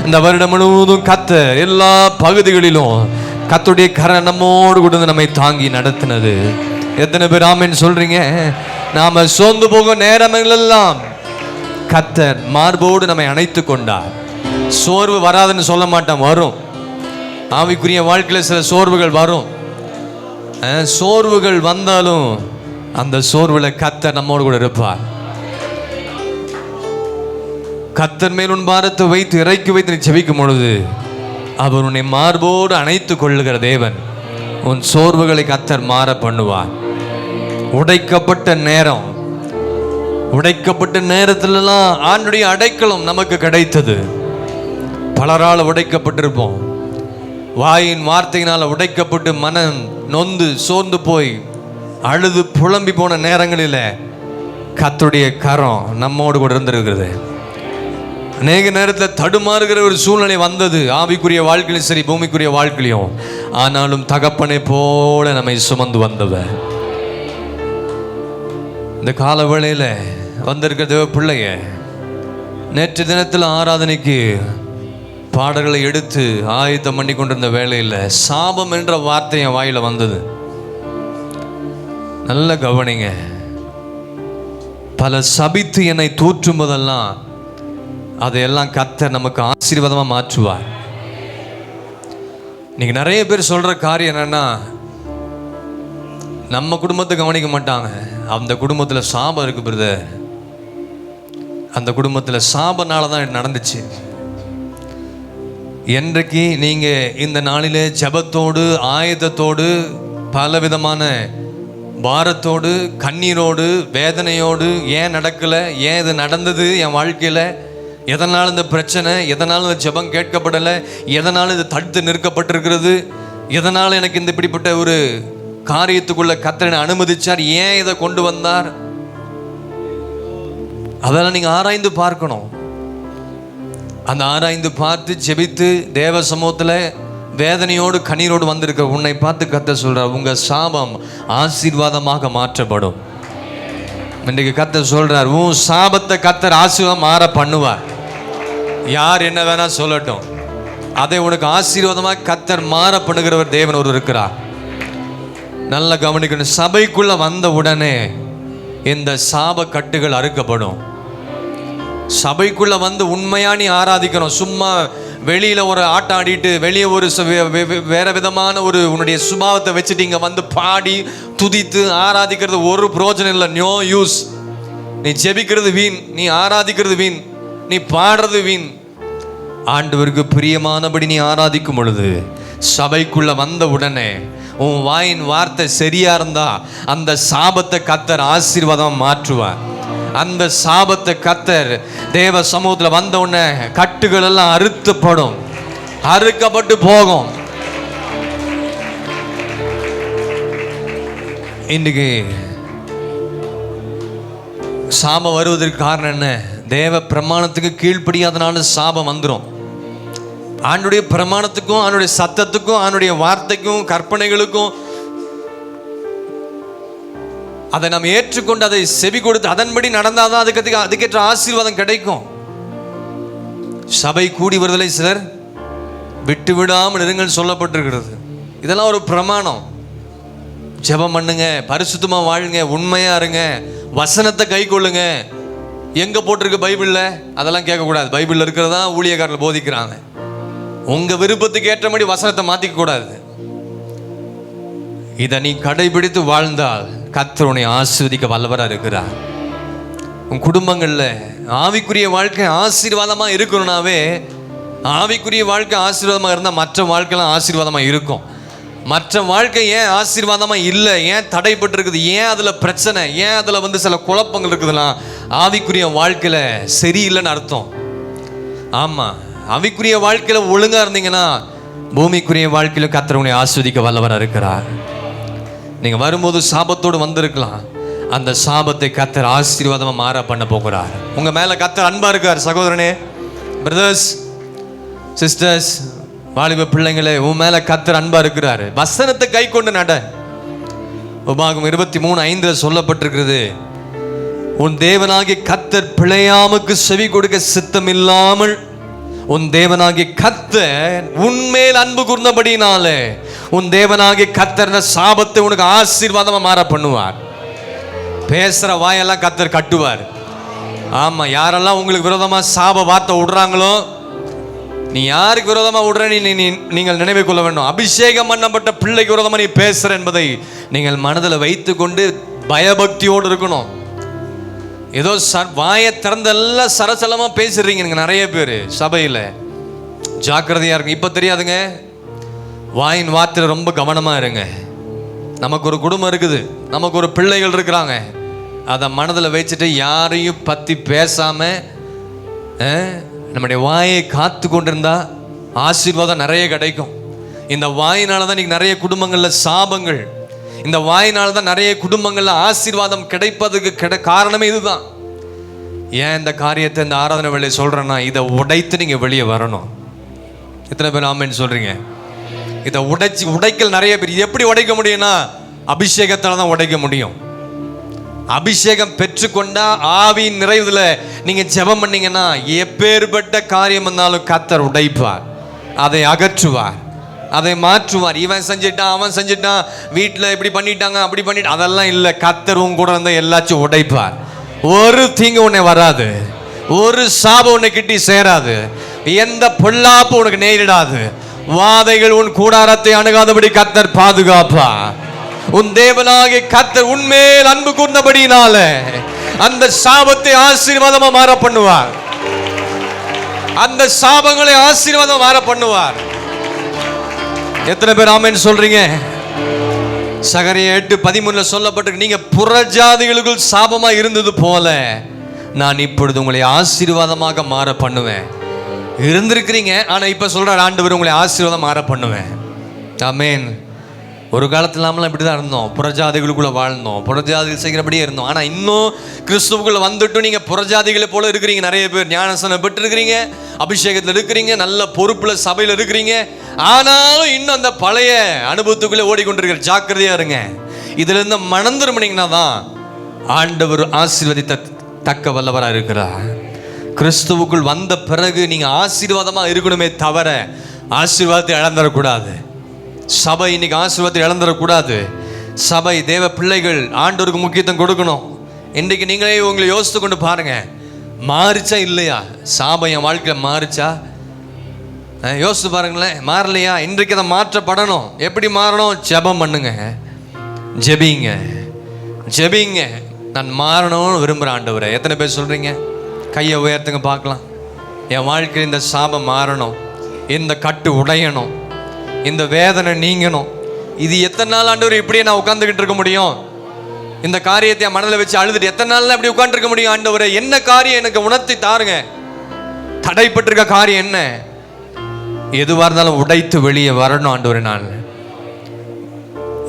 இந்த வருடம் முழுவதும் கர்த்தர் எல்லா பகுதிகளிலும் கர்த்தருடைய கரை நம்மோடு கூட நம்மை தாங்கி நடத்தினது. எத்தனை பேர் ஆமென் சொல்றீங்க? நாம சோர்ந்து போகும் நேரமெல்லாம் கர்த்தர் மார்போடு நம்மை அணைத்து கொண்டார். சோர்வு வராதுன்னு சொல்ல மாட்டேன், வரும். ஆவிக்குரிய வாழ்க்கையில் சில சோர்வுகள் வரும். சோர்வுகள் வந்தாலும் அந்த சோர்வுல கர்த்தர் நம்மோடு கூட இருப்பார். கர்த்தர் மேல் உன் பாரத்தை வைத்து இறக்கி வைத்து நீ ஜெபிக்கும் பொழுது அவர் உன்னை மார்போடு அணைத்து கொள்ளுகிற தேவன். உன் சோர்வுகளை கர்த்தர் மாற பண்ணுவார். உடைக்கப்பட்ட நேரம், உடைக்கப்பட்ட நேரத்திலெல்லாம் ஆண்டுடைய அடைக்கலம் நமக்கு கிடைத்தது. பலரால் உடைக்கப்பட்டிருப்போம். வாயின் வார்த்தையினால் உடைக்கப்பட்டு மனம் நொந்து சோர்ந்து போய் அழுது புலம்பி போன நேரங்களில் கர்த்தருடைய கரம் நம்மோடு கூட இருந்திருக்கிறது. அநேக நேரத்தில் தடுமாறுகிற ஒரு சூழ்நிலை வந்தது, ஆவிக்குரிய வாழ்க்கையிலும் சரி பூமிக்குரிய வாழ்க்கையிலும். ஆனாலும் தகப்பனை போல நம்மை சுமந்து வந்தவர். இந்த கால வேளையில் வந்திருக்கிற தேவ பிள்ளைய, நேற்று தினத்தில் ஆராதனைக்கு பாடல்களை எடுத்து ஆயத்தம் பண்ணி கொண்டிருந்த வேளையில் சாபம் என்ற வார்த்தை என் வாயில வந்தது. நல்ல கவனிங்க. பல சபித்து என்னை தூற்றும் போதெல்லாம் அதையெல்லாம் கர்த்தர் நமக்கு ஆசீர்வாதமா மாற்றுவார். இன்னைக்கு நிறைய பேர் சொல்ற காரியம் என்னன்னா, நம்ம குடும்பத்தை கவனிக்க மாட்டாங்க. அந்த குடும்பத்தில் சாபம் இருக்கு பிரதர், அந்த குடும்பத்தில் சாபனால தான் இது நடந்துச்சு. என்றைக்கு நீங்க இந்த நாளிலே ஜெபத்தோடு ஆயத்தத்தோடு பலவிதமான பாரத்தோடு கண்ணீரோடு வேதனையோடு, ஏன் நடக்கல, ஏன் இது நடந்தது என் வாழ்க்கையில், எதனால் இந்த பிரச்சனை, எதனால் இந்த ஜெபம் கேட்கப்படலை, எதனால் இது தடுத்து நிற்கப்பட்டிருக்கிறது, எதனால் எனக்கு இந்த இப்படிப்பட்ட ஒரு காரியத்துக்குள்ள கர்த்தரை அனுமதிச்சார், ஏன் இதை கொண்டு வந்தார், அதெல்லாம் நீங்க ஆராய்ந்து பார்க்கணும். அந்த ஆராய்ந்து பார்த்து ஜெபித்து தேவ சமூகத்தில் வேதனையோடு கண்ணீரோடு வந்திருக்க உன்னை பார்த்து கர்த்தர் சொல்றார், உங்க சாபம் ஆசீர்வாதமாக மாற்றப்படும். இன்றைக்கு கர்த்தர் சொல்றார், உன் சாபத்தை கர்த்தர் ஆசீர்வாதம் மாற பண்ணுவார். யார் என்ன வேணா சொல்லட்டும், அதை உனக்கு ஆசீர்வாதமாக கர்த்தர் மாற பண்ணுகிறவர் தேவன் ஒரு இருக்கிறார். நல்ல கவனிக்கணும். சபைக்குள்ள வந்த உடனே இந்த சாப கட்டுகள் அறுக்கப்படும். சபைக்குள்ள வந்து உண்மையா நீ ஆராதிக்கணும். சும்மா வெளியில ஒரு ஆட்டம் ஆடிட்டு வெளியே ஒரு வேற விதமான ஒரு உன்னுடைய சுபாவத்தை வச்சுட்டு இங்க வந்து பாடி துதித்து ஆராதிக்கிறது ஒரு பிரயோஜனம் இல்லை. No use. நீ ஜெபிக்கிறது வீண், நீ ஆராதிக்கிறது வீண், நீ பாடுறது வீண். ஆண்டவருக்கு பிரியமானபடி நீ ஆராதிக்கும் பொழுது சபைக்குள்ள வந்த உடனே உன் வாயின் வார்த்தை சரியா இருந்தா அந்த சாபத்தை கர்த்தர் ஆசீர்வாதம் மாற்றுவார். அந்த சாபத்தை கர்த்தர் தேவ சமூகத்தில் வந்த உடனே கட்டுகள் எல்லாம் அறுத்துப்படும், அறுக்கப்பட்டு போகும். இன்னைக்கு சாபம் வருவதற்கு காரணம் என்ன? தேவ பிரமாணத்துக்கு கீழ்ப்படியாதனால சாபம் வந்துடும். ஆண்டுடைய பிரமாணத்துக்கும் ஆண்டுடைய சத்தத்துக்கும் ஆண்டுடைய வார்த்தைக்கும் கற்பனைகளுக்கும் அதை நாம் ஏற்றுக்கொண்டு அதை செவி கொடுத்து அதன்படி நடந்தாதான் அதுக்கேற்ற ஆசீர்வாதம் கிடைக்கும். சபை கூடி வருதலை சிலர் விட்டு விடாமல் இருங்கள் சொல்லப்பட்டிருக்கிறது. இதெல்லாம் ஒரு பிரமாணம். ஜெபம் பண்ணுங்க, பரிசுத்தமா வாழுங்க, உண்மையா இருங்க, வசனத்தை கை கொள்ளுங்க. எங்க போட்டிருக்கு பைபிள்ல அதெல்லாம் கேட்கக்கூடாது. பைபிள்ல இருக்கிறதா ஊழியக்காரர்கள் போதிக்கிறாங்க. உங்க விருப்பத்துக்கு ஏற்றபடி வசனத்தை மாத்திக்க கூடாது. இதை நீ கடைபிடித்து வாழ்ந்தால் கர்த்தர் உன்னை ஆசீர்வதிக்க வல்லவராக இருக்கிறார். உன் குடும்பங்களில் ஆவிக்குரிய வாழ்க்கை ஆசீர்வாதமா இருக்கணும்னாவே, ஆவிக்குரிய வாழ்க்கை ஆசீர்வாதமா இருந்தால் மற்ற வாழ்க்கைலாம் ஆசீர்வாதமா இருக்கும். மற்ற வாழ்க்கை ஏன் ஆசீர்வாதமா இல்லை, ஏன் தடைப்பட்டு இருக்குது, ஏன் அதில் பிரச்சனை, ஏன் அதில் சில குழப்பங்கள் இருக்குதுன்னா ஆவிக்குரிய வாழ்க்கையில சரியில்லைன்னு அர்த்தம். ஆமாம், ஆவிக்குரிய வாழ்க்கையில ஒழுங்கா இருந்தீங்கன்னா பூமிக்குரிய வாழ்க்கையில கர்த்தர் உங்களை ஆஸ்வதிக்க வல்லவராக இருக்கிறார். நீங்க வரும்போது சாபத்தோடு வந்திருக்கலாம், அந்த சாபத்தை கர்த்தர் ஆசீர்வாதமா மாற பண்ண போகிறார். உங்க மேல கர்த்தர் அன்பா இருக்கார். சகோதரனே, பிரதர்ஸ், சிஸ்டர்ஸ், வாலிப பிள்ளைங்களே, உன் மேல கர்த்தர் அன்பா இருக்கிறாரு. வசனத்தை கை கொண்டு நட. உபாகமம் 23:5 சொல்லப்பட்டிருக்கிறது, உன் தேவனாகிய கர்த்தர் பிழையாமுக்கு செவி கொடுக்க சித்தம் இல்லாமல் உன் தேவனாகிய கர்த்தர் உன்மேல் அன்பு கூர்ந்தபடினாலே உன் தேவனாகிய கர்த்தர் சாபத்தை உனக்கு ஆசீர்வாதமா மாற பண்ணுவார். பேசுற வாயெல்லாம் கர்த்தர் கட்டுவார். ஆமா, யாரெல்லாம் உங்களுக்கு விரோதமா சாப வார்த்தை விடுறாங்களோ, நீ யாருக்கு விரோதமா விடுற நீங்கள் நினைவு கொள்ள வேண்டும். அபிஷேகம் பண்ணப்பட்ட பிள்ளைக்கு விரோதமா நீ பேசுற என்பதை நீங்கள் மனதில் வைத்து கொண்டு பயபக்தியோடு இருக்கணும். ஏதோ வாயை திறந்தெல்லாம் சரசலமா பேசுறீங்க நிறைய பேர் சபையில். ஜாக்கிரதையா இருங்க. இப்ப தெரியாதுங்க, வாயின் வார்த்தை ரொம்ப கவனமா இருங்க. நமக்கு ஒரு குடும்பம் இருக்குது, நமக்கு ஒரு பிள்ளைகள் இருக்கிறாங்க, அதை மனதில் வச்சுட்டு யாரையும் பற்றி பேசாம நம்முடைய வாயை காத்து கொண்டிருந்தா ஆசீர்வாதம் நிறைய கிடைக்கும். இந்த வாயினால தான் இன்னைக்கு நிறைய குடும்பங்களில் சாபங்கள், இந்த வாயினால தான் நிறைய குடும்பங்களில் ஆசீர்வாதம் கிடைப்பதுக்கு காரணமே இதுதான். ஏன் இந்த காரியத்தை இந்த ஆராதனை வேலையை சொல்றேன்னா, இதை உடைத்து நீங்க வெளியே வரணும். எத்தனை பேர் ஆமென் சொல்றீங்க? இதை உடைக்கல் நிறைய பேர். இது எப்படி உடைக்க முடியும்னா, அபிஷேகத்தால தான் உடைக்க முடியும். அபிஷேகம் பெற்றுக்கொண்டா ஆவியின் நிறைவுல நீங்க ஜெபம் பண்ணீங்கன்னா எப்பேற்பட்ட காரியம் இருந்தாலும் கர்த்தர் உடைப்பார், அதை அகற்றுவார், அதை மாற்றுவார். இவன் செஞ்சிட்டான், அவன் செஞ்சிட்டான், வீட்டில் இப்படி பண்ணிட்டாங்க, அப்படி பண்ணிட்டு, அதெல்லாம் இல்லை. கர்த்தர் உன் கூட இருந்தால் எல்லாச்சும் உடைப்பார். ஒரு தீங்கு உன்னை வராது, ஒரு சாபம் உன்னை கிட்டி சேராது, எந்த பொல்லாப்பு உனக்கு நேரிடாது, வாதைகள் உன் கூடாரத்தை அணுகாதபடி கர்த்தர் பாதுகாப்பா. உன் தேவனாகிய கர்த்தர் உன்மேல் அன்பு கூர்ந்தபடினால அந்த சாபத்தை ஆசீர்வாதமா மாற பண்ணுவார், அந்த சாபங்களை ஆசீர்வாதம் மாற பண்ணுவார். எத்தனை பேர் ஆமென் சொல்றீங்க? சகரியா 8:13 சொல்லப்பட்டிருக்கு, நீங்க புறஜாதிகளுக்குள் சாபமா இருந்தது போல நான் இப்பொழுது உங்களை ஆசீர்வாதமாக மாற பண்ணுவேன். இருந்திருக்கிறீங்க, ஆனா இப்ப சொல்ற ஆண்டவர் உங்களை ஆசீர்வாதம் மாற பண்ணுவேன். ஆமென். ஒரு காலத்துல நாமெல்லாம் இப்படிதான் இருந்தோம், புறஜாதிகளுக்குள்ள வாழ்ந்தோம், புறஜாதிகள் செய்கிறபடியே இருந்தோம். ஆனா இன்னும் கிறிஸ்துவுக்குள்ள வந்துட்டு நீங்க புறஜாதிகளை போல இருக்கிறீங்க. நிறைய பேர் ஞானஸ்நானம் பெற்று இருக்கிறீங்க, அபிஷேகத்தில் இருக்கிறீங்க, நல்ல பொறுப்புல சபையில் இருக்கிறீங்க. ஆனாலும் இன்னும் அந்த பழைய அனுபவத்துக்குள்ளே ஓடிக்கொண்டிருக்கிற. ஜாக்கிரதையா இருங்க. இதுல இருந்து மனம் திரும்பினீங்கன்னா தான் ஆண்டவர் ஆசீர்வதித்த தக்க வல்லவராக இருக்கிறார். கிறிஸ்துவுக்குள் வந்த பிறகு நீங்க ஆசீர்வாதமா இருக்கணுமே தவிர ஆசீர்வாதத்தை இழந்துடக்கூடாது. சபை இன்னைக்கு ஆசீர்வாதத்தை இழந்துடக்கூடாது. சபை தேவ பிள்ளைகள் ஆண்டவருக்கு முக்கியத்துவம் கொடுக்கணும். இன்றைக்கு நீங்களே உங்களை யோசித்து கொண்டு பாருங்க, மாறிச்சா இல்லையா? சாபம் என் வாழ்க்கையில் மாறிச்சா? யோசித்து பாருங்களேன். மாறலையா? இன்றைக்கு அதை மாற்றப்படணும். எப்படி மாறணும்? ஜெபம் பண்ணுங்க, ஜெபிங்க, ஜெபிங்க. நான் மாறணும்னு விரும்புகிறேன் ஆண்டவரே. எத்தனை பேர் சொல்றீங்க? கையை உயர்த்துங்க பார்க்கலாம். என் வாழ்க்கையில் இந்த சாபம் மாறணும், இந்த கட்டு உடையணும், இந்த வேதனை நீங்கணும். இது எத்தனை நாள் ஆண்டவர் இப்படியே நான் உட்கார்ந்துக்கிட்டு இருக்க முடியும்? இந்த காரியத்தை என் மனதில் வச்சு அழுதுட்டு எத்தனை நாள் இப்படி உட்காந்துருக்க முடியும்? ஆண்டவரே, என்ன காரியம் எனக்கு உணர்த்தி தாருங்க. தடைப்பட்டிருக்க காரியம் என்ன? எதுவாக இருந்தாலும் உடைத்து வெளியே வரணும் ஆண்டவரே. நான்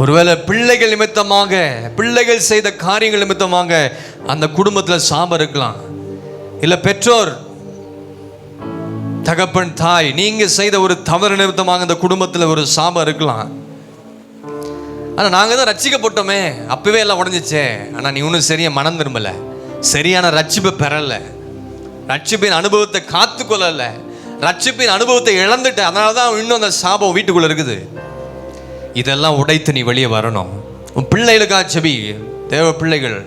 ஒருவேளை பிள்ளைகள் நிமித்தமாக, பிள்ளைகள் செய்த காரியங்கள் நிமித்தமாக அந்த குடும்பத்தில் சாபம் இருக்கலாம். இல்லை பெற்றோர், தகப்பன், தாய், நீங்க செய்த ஒரு தவறு நிமித்தமாக அந்த குடும்பத்தில் ஒரு சாபம் இருக்கலாம். ஆனா நாங்க தான் ரட்சிக்கப்பட்டோமே, அப்பவே எல்லாம் உடஞ்சிச்சே. ஆனா நீ ஒன்றும் சரியா மனம் திரும்பல, சரியான ரட்சிப்பை பெறல, ரட்சிப்பின் அனுபவத்தை காத்து கொள்ளல, ரட்சிப்பின் அனுபவத்தை இழந்துட்ட. அதனாலதான் இன்னும் அந்த சாபம் வீட்டுக்குள்ள இருக்குது. இதெல்லாம் உடைத்து நீ வெளியே வரணும். உன் பிள்ளைகளுக்காக செபி. தேவ பிள்ளைகள்,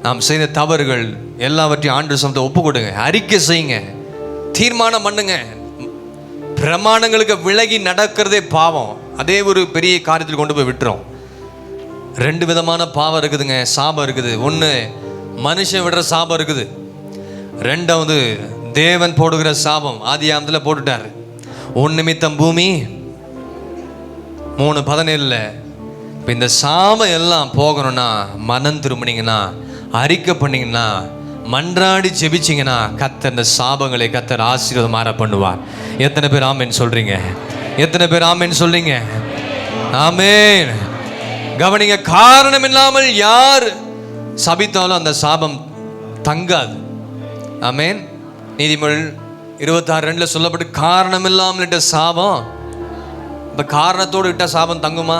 நாம் செய்த தவறுகள் எல்லாவற்றையும் ஆண்டு சமத்தை ஒப்பு கொடுங்க, அறிக்கை செய்யுங்க, தீர்மானம் பண்ணுங்க. பிரமாணங்களுக்கு விலகி நடக்கிறதே பாவம். அதே ஒரு பெரிய காரியத்தில் கொண்டு போய் விட்டுரும். 2 விதமான பாவம் இருக்குதுங்க, சாபம் இருக்குது. ஒன்று மனுஷன் விடுற சாபம் இருக்குது, ரெண்டாவது தேவன் போடுகிற சாபம் ஆதியாகமத்தில் போட்டுட்டார். உன் நிமித்தம் பூமி 3:17. இப்போ இந்த சாபம் எல்லாம் போகணும்னா மனம் திரும்பினீங்கன்னா, அறிக்கை பண்ணிங்கன்னா, மன்றாடி ஜெபிச்சிங்கன்னா கர்த்தர் இந்த சாபங்களை கர்த்தர் ஆசீர்வாதமாக பண்ணுவார். எத்தனை பேர் ஆமேன் சொல்றீங்க? எத்தனை பேர் ஆமேன் சொல்றீங்க? ஆமேன். கவனிங்க, காரணம் இல்லாமல் யார் சபித்தாலும் அந்த சாபம் தங்காது. ஆமேன். நீதிமொழிகள் 26:2 சொல்லப்பட்டு காரணம் இல்லாமல் இட்ட சாபம். இப்போ காரணத்தோடு இட்ட சாபம் தங்குமா?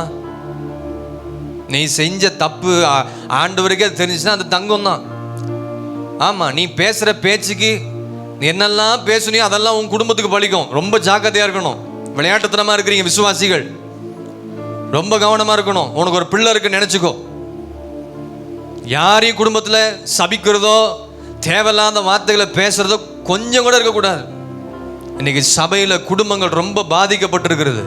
நீ செஞ்ச தப்பு ஆண்டவருக்கே தெரிஞ்சுன்னா அது தங்கும் தான். ஆமாம், நீ பேசுகிற பேச்சுக்கு நீ என்னெல்லாம் பேசுனியோ அதெல்லாம் உன் குடும்பத்துக்கு பலிக்கும். ரொம்ப ஜாக்கிரதையாக இருக்கணும். விளையாட்டுத்தனமாக இருக்கிறீங்க விசுவாசிகள், ரொம்ப கவனமாக இருக்கணும். உனக்கு ஒரு பிள்ளை இருக்குன்னு நினச்சிக்கோ. யாரையும் குடும்பத்தில் சபிக்கிறதோ தேவையில்லாத வார்த்தைகளை பேசுகிறதோ கொஞ்சம் கூட இருக்கக்கூடாது. இன்னைக்கு சபையில் குடும்பங்கள் ரொம்ப பாதிக்கப்பட்டிருக்கிறது.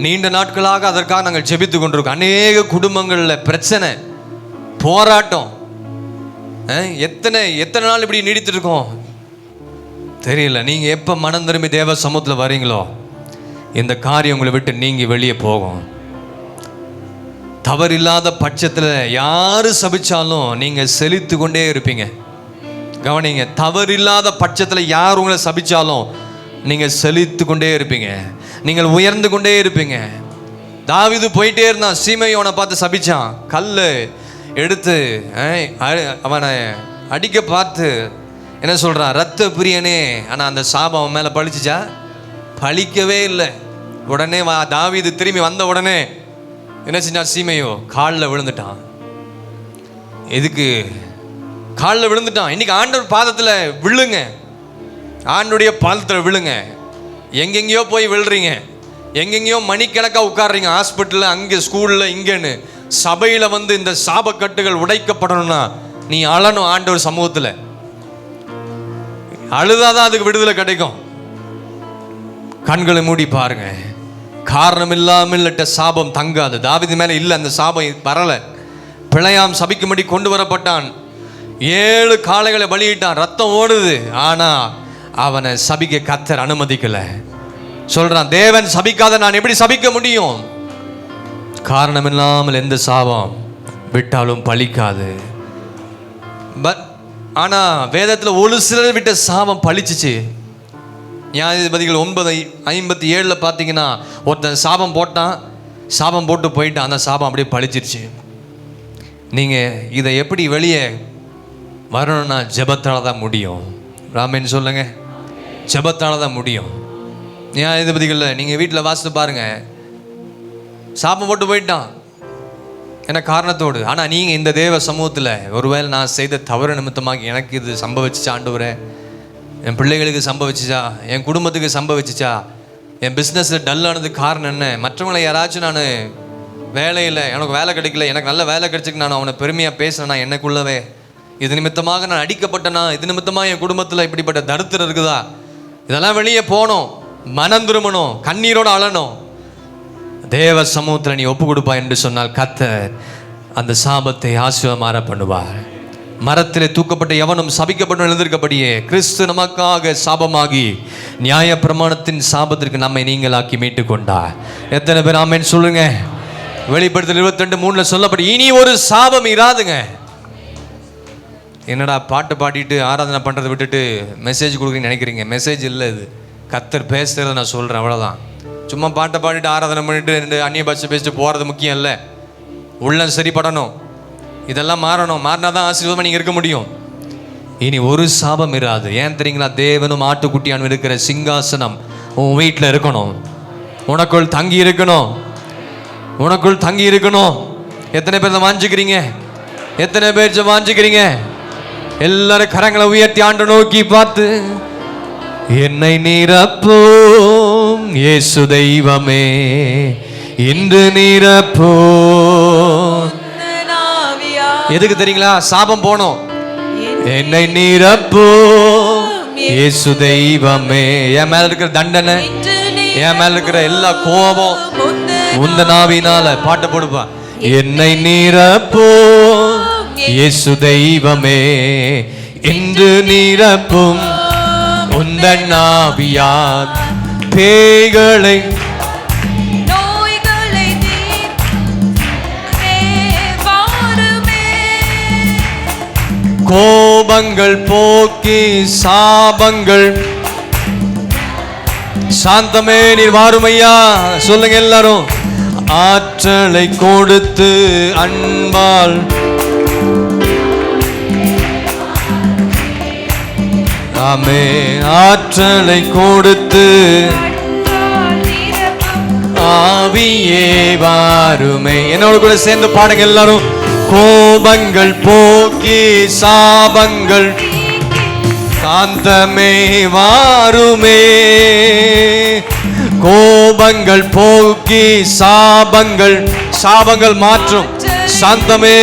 நீண்ட நாட்களாக அதற்காக நாங்கள் ஜெபித்து கொண்டிருக்கோம். அநேக குடும்பங்களில் பிரச்சனை, போராட்டம். எத்தனை நாள் இப்படி நீடித்து இருக்கோம் தெரியல. நீங்கள் எப்போ மனம் திரும்பி தேவ சமூகத்தில் வரீங்களோ இந்த காரியம் உங்களை விட்டு நீங்கி வெளியே போகும். தவறில்லாத பட்சத்தில் யாரு சபிச்சாலும் நீங்கள் செழித்து கொண்டே இருப்பீங்க. கவனிங்க, தவறில்லாத பட்சத்தில் யார் உங்களை சபிச்சாலும் நீங்கள் செழித்து கொண்டே இருப்பீங்க, நீங்கள் உயர்ந்து கொண்டே இருப்பீங்க. தாவீது போயிட்டே இருந்தான், சீமையோனை பார்த்து சபிச்சான். கல் எடுத்து அவனை அடிக்க பார்த்து என்ன சொல்கிறான்? ரத்த பிரியனே. ஆனால் அந்த சாபம் அவன் மேலே பழிச்சிச்சா? பழிக்கவே இல்லை. உடனே தாவீது திரும்பி வந்த உடனே என்ன செஞ்சான்? சீமையோ காலில் விழுந்துட்டான். எதுக்கு காலில் விழுந்துட்டான்? இன்னைக்கு ஆண்டவர் பாதத்தில் விழுங்க, ஆண்டுடைய பாதத்தில் விழுங்க. எங்கெங்கேயோ போய் விழுறீங்க, எங்கெங்கேயோ மணிக்கணக்காக உட்காடுறீங்க, ஹாஸ்பிட்டலில், அங்கே ஸ்கூலில், இங்கேன்னு. சபையில் வந்து இந்த சாபக்கட்டுகள் உடைக்கப்படணும்னா நீ அழணும். ஆண்டவர் சமூகத்தில் அழுதாதான் அதுக்கு விடுதலை கிடைக்கும். கண்களை மூடி பாருங்க. காரணம் இல்லாமல் இட்ட சாபம் தங்காது. தாவீது மேலே இல்லை, அந்த சாபம் வரல. பிழையாம் சபிக்கும்படி கொண்டு வரப்பட்டான். 7 காளைகளை பலியிட்டான், ரத்தம் ஓடுது. ஆனா அவனை சபிக்க கர்த்தர் அனுமதிக்கல. சொல்றான், தேவன் சபிக்காத நான் எப்படி சபிக்க முடியும்? காரணம் இல்லாமல் எந்த சாபம் விட்டாலும் பலிக்காது. பட் ஆனா வேதத்தில் ஒரு சிலர் விட்ட சாபம் பலிச்சிச்சு. நியாயாதிபதிகள் 9:57 பார்த்தீங்கன்னா ஒருத்தன் சாபம் போட்டான், சாபம் போட்டு போயிட்டான், அந்த சாபம் அப்படியே பழிச்சிருச்சு. நீங்கள் இதை எப்படி வெளியே வரணும்னா ஜெபத்தால் தான் முடியும். ராமேன்னு சொல்லுங்க, ஜெபத்தால் தான் முடியும். நியாயாதிபதிகளில் நீங்கள் வீட்டில் வாசித்து பாருங்கள், சாபம் போட்டு போயிட்டான் என்ன காரணத்தோடு. ஆனால் நீங்கள் இந்த தேவ சமூகத்தில் ஒருவேளை நான் செய்த தவறு நிமித்தமாக எனக்கு இது சம்பவிச்சிச்சா ஆண்டவரே, என் பிள்ளைகளுக்கு சம்பவிச்சிச்சா, என் குடும்பத்துக்கு சம்பவிச்சிச்சா, என் பிஸ்னஸில் டல்லானதுக்கு காரணம் என்ன? மற்றவங்களை யாராச்சும் நான் வேலையில் எனக்கு வேலை கிடைக்கல, எனக்கு நல்ல வேலை கிடைச்சிக்கு நான் அவனை பெருமையாக பேசுகிறேன்னா எனக்குள்ளவே இது நிமித்தமாக நான் அடிக்கப்பட்டேனா, இது நிமித்தமாக என் குடும்பத்தில் இப்படிப்பட்ட தரித்திரம் இருக்குதா, இதெல்லாம் வெளியே போகணும், மனம் திரும்பணும், கண்ணீரோடு அழணும். தேவ சமூகத்தில் நீ ஒப்பு கொடுப்பா என்று சொன்னால் கர்த்தர் அந்த சாபத்தை ஆசீர்வாதமாக பண்ணுவார். மரத்திலே தூக்கப்பட்ட எவனும் சபிக்கப்பட்டு எழுந்திருக்கப்படியே கிறிஸ்து நமக்காக சாபமாகி நியாய பிரமாணத்தின் சாபத்திற்கு நம்மை நீங்களாக்கி மீட்டு கொண்டார். எத்தனை பேர் ஆமென் சொல்லுங்க? வெளிப்படுத்தல் 22:3 சொல்லப்படி இனி ஒரு சாபம் இராதுங்க. என்னடா பாட்டு பாடிட்டு ஆராதனை பண்ணுறதை விட்டுட்டு மெசேஜ் கொடுக்குறீங்கன்னு நினைக்கிறீங்க? மெசேஜ் இல்லை, இது கர்த்தர் பேசுகிறத நான் சொல்கிறேன், அவ்வளோதான். சும்மா பாட்டை பாடிட்டு ஆராதனை பண்ணிட்டு 2 அந்நிய பாஷை பேசிட்டு போகிறது முக்கியம் இல்லை. உள்ளம் சரிப்படணும், இதெல்லாம் மாறணும். மாறினா தான் ஆசீர்வாதமாக நீங்கள் இருக்க முடியும். இனி ஒரு சாபம் இராது. ஏன் தெரியுங்களா? தேவனும் ஆட்டுக்குட்டியானும் இருக்கிற சிங்காசனம் உன் வீட்டில் இருக்கணும், உனக்குள் தங்கி இருக்கணும், உனக்குள் தங்கி இருக்கணும். எத்தனை பேர் வாஞ்சிக்கிறீங்க? எத்தனை பேர் வாஞ்சிக்கிறீங்க? எல்லாரும் கரங்களை உயர்த்தி ஆண்டு நோக்கி பார்த்து, என்னை நிரப்போம் இயேசு தெய்வமே, இன்று நிரப்போம். எதுக்கு தெரியுங்களா? சாபம் போனோம். என்னை நிரப்போம் இயேசு தெய்வமே. என் மேல இருக்கிற தண்டனை, என் மேல இருக்கிற எல்லா கோபம் உந்த நாவினால பாட்டு போடுப்பா. என்னை நிரப்போம் இயேசு தெய்வமே, இன்று நிரப்பும் உந்தன் ஆவியால் பேய்களை நோய்களை தீர்த்தே வாருமே. கோபங்கள் போக்கி சாபங்கள் சாந்தமே நீர் வாருமையா. சொல்லுங்க எல்லாரும். ஆற்றலை கொடுத்து அன்பால் ஆமே ஆற்றலை கொடுத்து ஆவியே வாருமே. என்னோட கூட சேர்ந்து பாடுங்க எல்லாரும். கோபங்கள் போக்கி சாபங்கள் சாந்தமே வாருமே. கோபங்கள் போக்கி சாபங்கள் மாற்றும் சாந்தமே.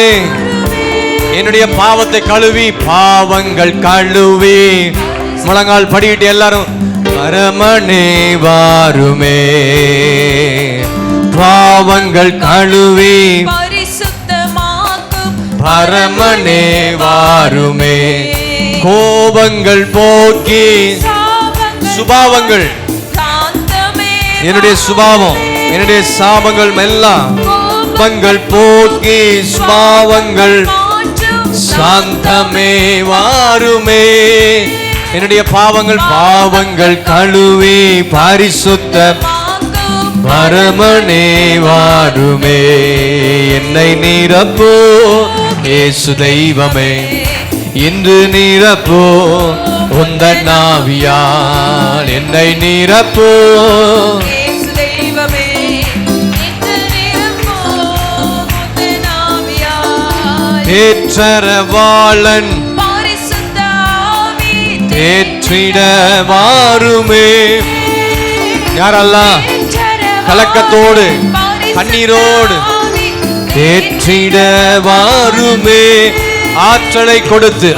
என்னுடைய பாவத்தை கழுவி பாவங்கள் கழுவி முழங்கால் படிக்கிட்டு எல்லாரும் பரமனே வாருமே. பாவங்கள் கழுவி பரிசுத்தமாக்கும் பரமனே வாருமே. கோபங்கள் போக்கி சுபாவங்கள் என்னுடைய சுபாவம் என்னுடைய சாபங்கள் எல்லாம் பாவங்கள் போக்கி சுபாவங்கள் சாந்தமே வாருமே. என்னுடைய பாவங்கள் கழுவி பரிசுத்த பரமனே வாருமே. என்னை நிரப்போ இயேசு தெய்வமே. இன்று நிரப்போ உந்தன் ஆவியால் என்னை நிரப்போ இயேசு தெய்வமே. இன்று நிரப்போ உந்தன் ஆவியால் தேற்றரவாளன் பரிசுத்த ஆவி தேற்றிட வாருமே. யாரெல்லாம் கலக்கத்தோடு கண்ணீரோடு தேற்றிட வாருமே. ஆற்றலை கொடுத்து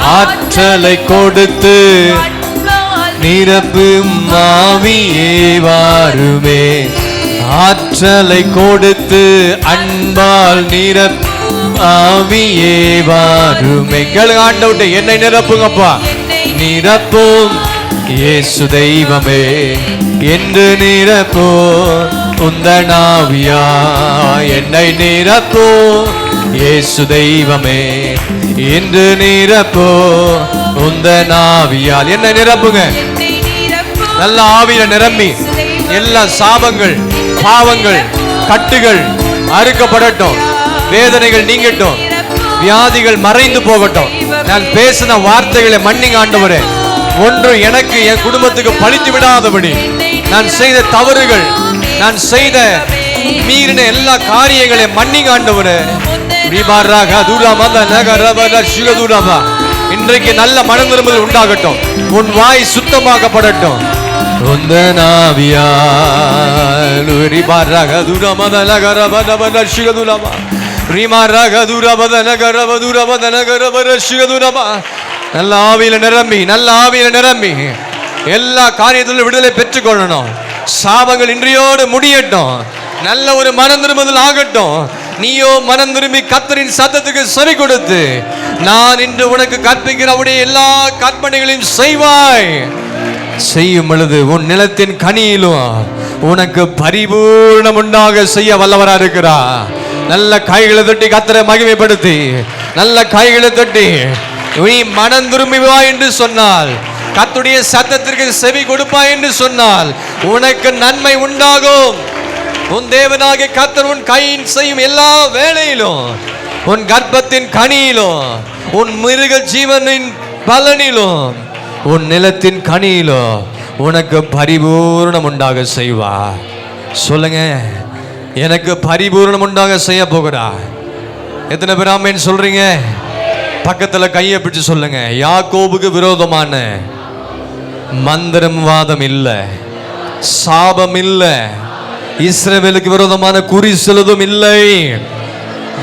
நிரப்பும் ஆவியே வாருமே. ஆற்றலை கொடுத்து அன்பால் நிரப்பும் ஆவியே வாருமே. கேளுங்க ஆண்டவர்ட்ட, என்னை நிரப்புங்கப்பா. நிரப்பும் இயேசு தெய்வமே. என்று நிரப்போ உந்தன் ஆவியா என்னை நிரப்போ இயேசு தெய்வமே. இன்று நிரப்போ உந்தன் ஆவியால் என்னை நிரப்புங்க. நல்ல ஆவியில நிரம்பி எல்லா சாபங்கள் பாவங்கள் கட்டுகள் அறுக்கப்படட்டும். வேதனைகள் நீங்கட்டும். வியாதிகள் மறைந்து போகட்டும். நான் பேசின வார்த்தைகளை மன்னிங்க ஆண்டவரே. ஒன்று எனக்கு என் குடும்பத்துக்கு பழித்து விடாதபடி நான் செய்த தவறுகள் நான் செய்த மீறின எல்லா காரியங்களை மன்னிங்க ஆண்டவரே. இன்றைக்கு நல்ல மனம் திரும்புதல் உண்டாகட்டும். உன் வாய் சுத்தமாக்கப்படட்டும். நல்ல ஆவியில நிரம்பி எல்லா காரியத்திலும் விடுதலை பெற்றுக் கொள்ளணும். சாபங்கள் இன்றையோடு முடியட்டும். நல்ல ஒரு மனம் திரும்புதல் ஆகட்டும். நீயோ மனம் திரும்பி கர்த்தரின் சத்தத்துக்கு செவி கொடுத்து நான் இன்று உனக்கு கற்பிக்கிற அவருடைய எல்லா கற்பனைகளையும் செய்வாய். செய்யும் பொழுது உன் நிலத்தின் கனியிலும் உனக்கு பரிபூர்ணம் உண்டாக செய்ய வல்லவரா இருக்கிறா. நல்ல கைகளை தட்டி கர்த்தரை மகிமைப்படுத்தி நல்ல கைகளை தட்டி நீ மனம் திரும்புவா என்று சொன்னால், கர்த்தருடைய சத்தத்திற்கு செவி கொடுப்பாய் என்று சொன்னால் உனக்கு நன்மை உண்டாகும். உன் தேவனாகிய கர்த்தர் உன் கையின் செய்யும் எல்லா வேளையிலும், உன் கர்ப்பத்தின் கனியிலும், உன் மிருக ஜீவனின் பலனிலும், உன் நிலத்தின் கனியிலும் உனக்கு பரிபூர்ணம் உண்டாக செய்வா. சொல்லுங்க, எனக்கு பரிபூர்ணம் உண்டாக செய்ய போகிறா. எத்தனை பேர் ஆமென் சொல்றீங்க? பக்கத்துல கையை பிடிச்சு சொல்லுங்க. யாக்கோபுக்கு விரோதமான மந்திரம் வாதம் இல்ல, சாபம் இல்ல, இஸ்ரவேலுக்கு விரோதமான குறி செலுதும் இல்லை.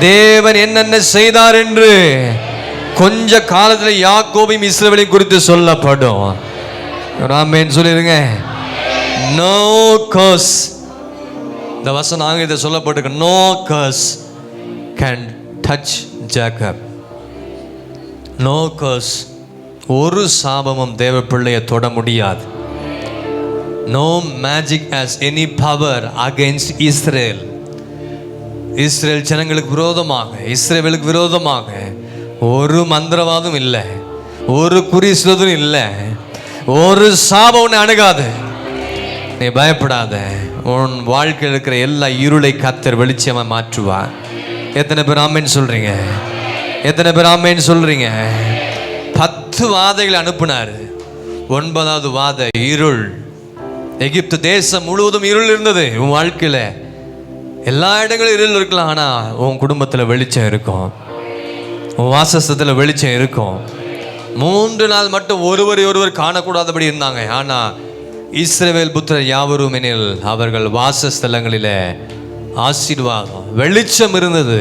தேவன் என்னென்ன செய்தார் என்று கொஞ்ச காலத்தில் யாக்கோபையும் இஸ்ரவேலையும் குறித்து சொல்லப்படும். ஆமென் சொல்லிருங்க. No curse. இந்த வசனம் ஆங்கிலத்தில் சொல்லப்பட்டிருக்கு. No curse can touch Jacob. No curse. ஒரு சாபமும் தேவ பிள்ளையை தொட முடியாது. No magic has any power against Israel. Israel ஜனங்களுக்கு விரோதமாக, இஸ்ரேலுக்கு விரோதமாக ஒரு மந்திரவாதம் இல்லை, ஒரு குறிசுவதும் இல்லை, ஒரு சாபம் உன்னை அணுகாது. நீ பயப்படாத. உன் வாழ்க்கையில் இருக்கிற எல்லா இருளை கர்த்தர் வெளிச்சமா மாற்றுவார். எத்தனை பேர் ஆமென் சொல்றீங்க? எத்தனை பேர் ஆமென் சொல்றீங்க? 10 வாதைகளை அனுப்புனார். 9வது வாதை இருள். எகிப்து தேசம் முழுவதும் இருள் இருந்தது. உன் வாழ்க்கையில எல்லா இடங்களும் இருள் இருக்கலாம், ஆனா உன் குடும்பத்தில் வெளிச்சம் இருக்கும், உன் வாசஸ்தத்தில் வெளிச்சம் இருக்கும். 3 நாள் மட்டும் ஒருவர் காணக்கூடாதபடி இருந்தாங்க. ஆனா இஸ்ரவேல் புத்திரர் யாவரும் எனில் அவர்கள் வாசஸ்தலங்களிலே ஆசீர்வாதம், வெளிச்சம் இருந்தது.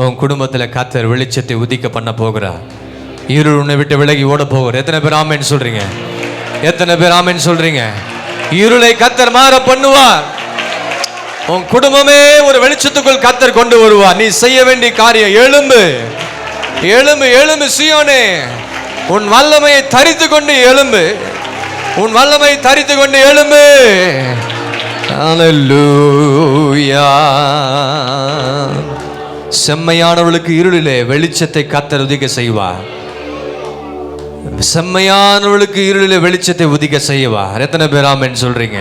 உன் குடும்பத்தில் கர்த்தர் வெளிச்சத்தை உதிக்க பண்ண போகிறார். இருள் உன்னை விட்டு விலகி ஓட போகிறார். எத்தனை பேர் ஆமென் சொல்றீங்க? எத்தனை பேர் ஆமென் சொல்றீங்க? இருளை கர்த்தர் மாற பண்ணுவார். உன் குடும்பமே ஒரு வெளிச்சத்துக்குள் கர்த்தர் கொண்டு வருவார். நீ செய்ய வேண்டிய காரியம், எழும்பு எழும்பு எழும்பு சீயோனே, உன் வல்லமையை தரித்து கொண்டு எழும்பு, உன் வல்லமை தரித்து கொண்டு எழும்பு. ஹல்லேலூயா. செம்மையானவர்களுக்கு இருளிலே வெளிச்சத்தை கர்த்தர் உதிக்க செய்வார். செம்மையானவர்களுக்கு இருளிலே வெளிச்சத்தை உதிக்க செய்வார். எத்தனை பேர் ஆமென் சொல்றீங்க?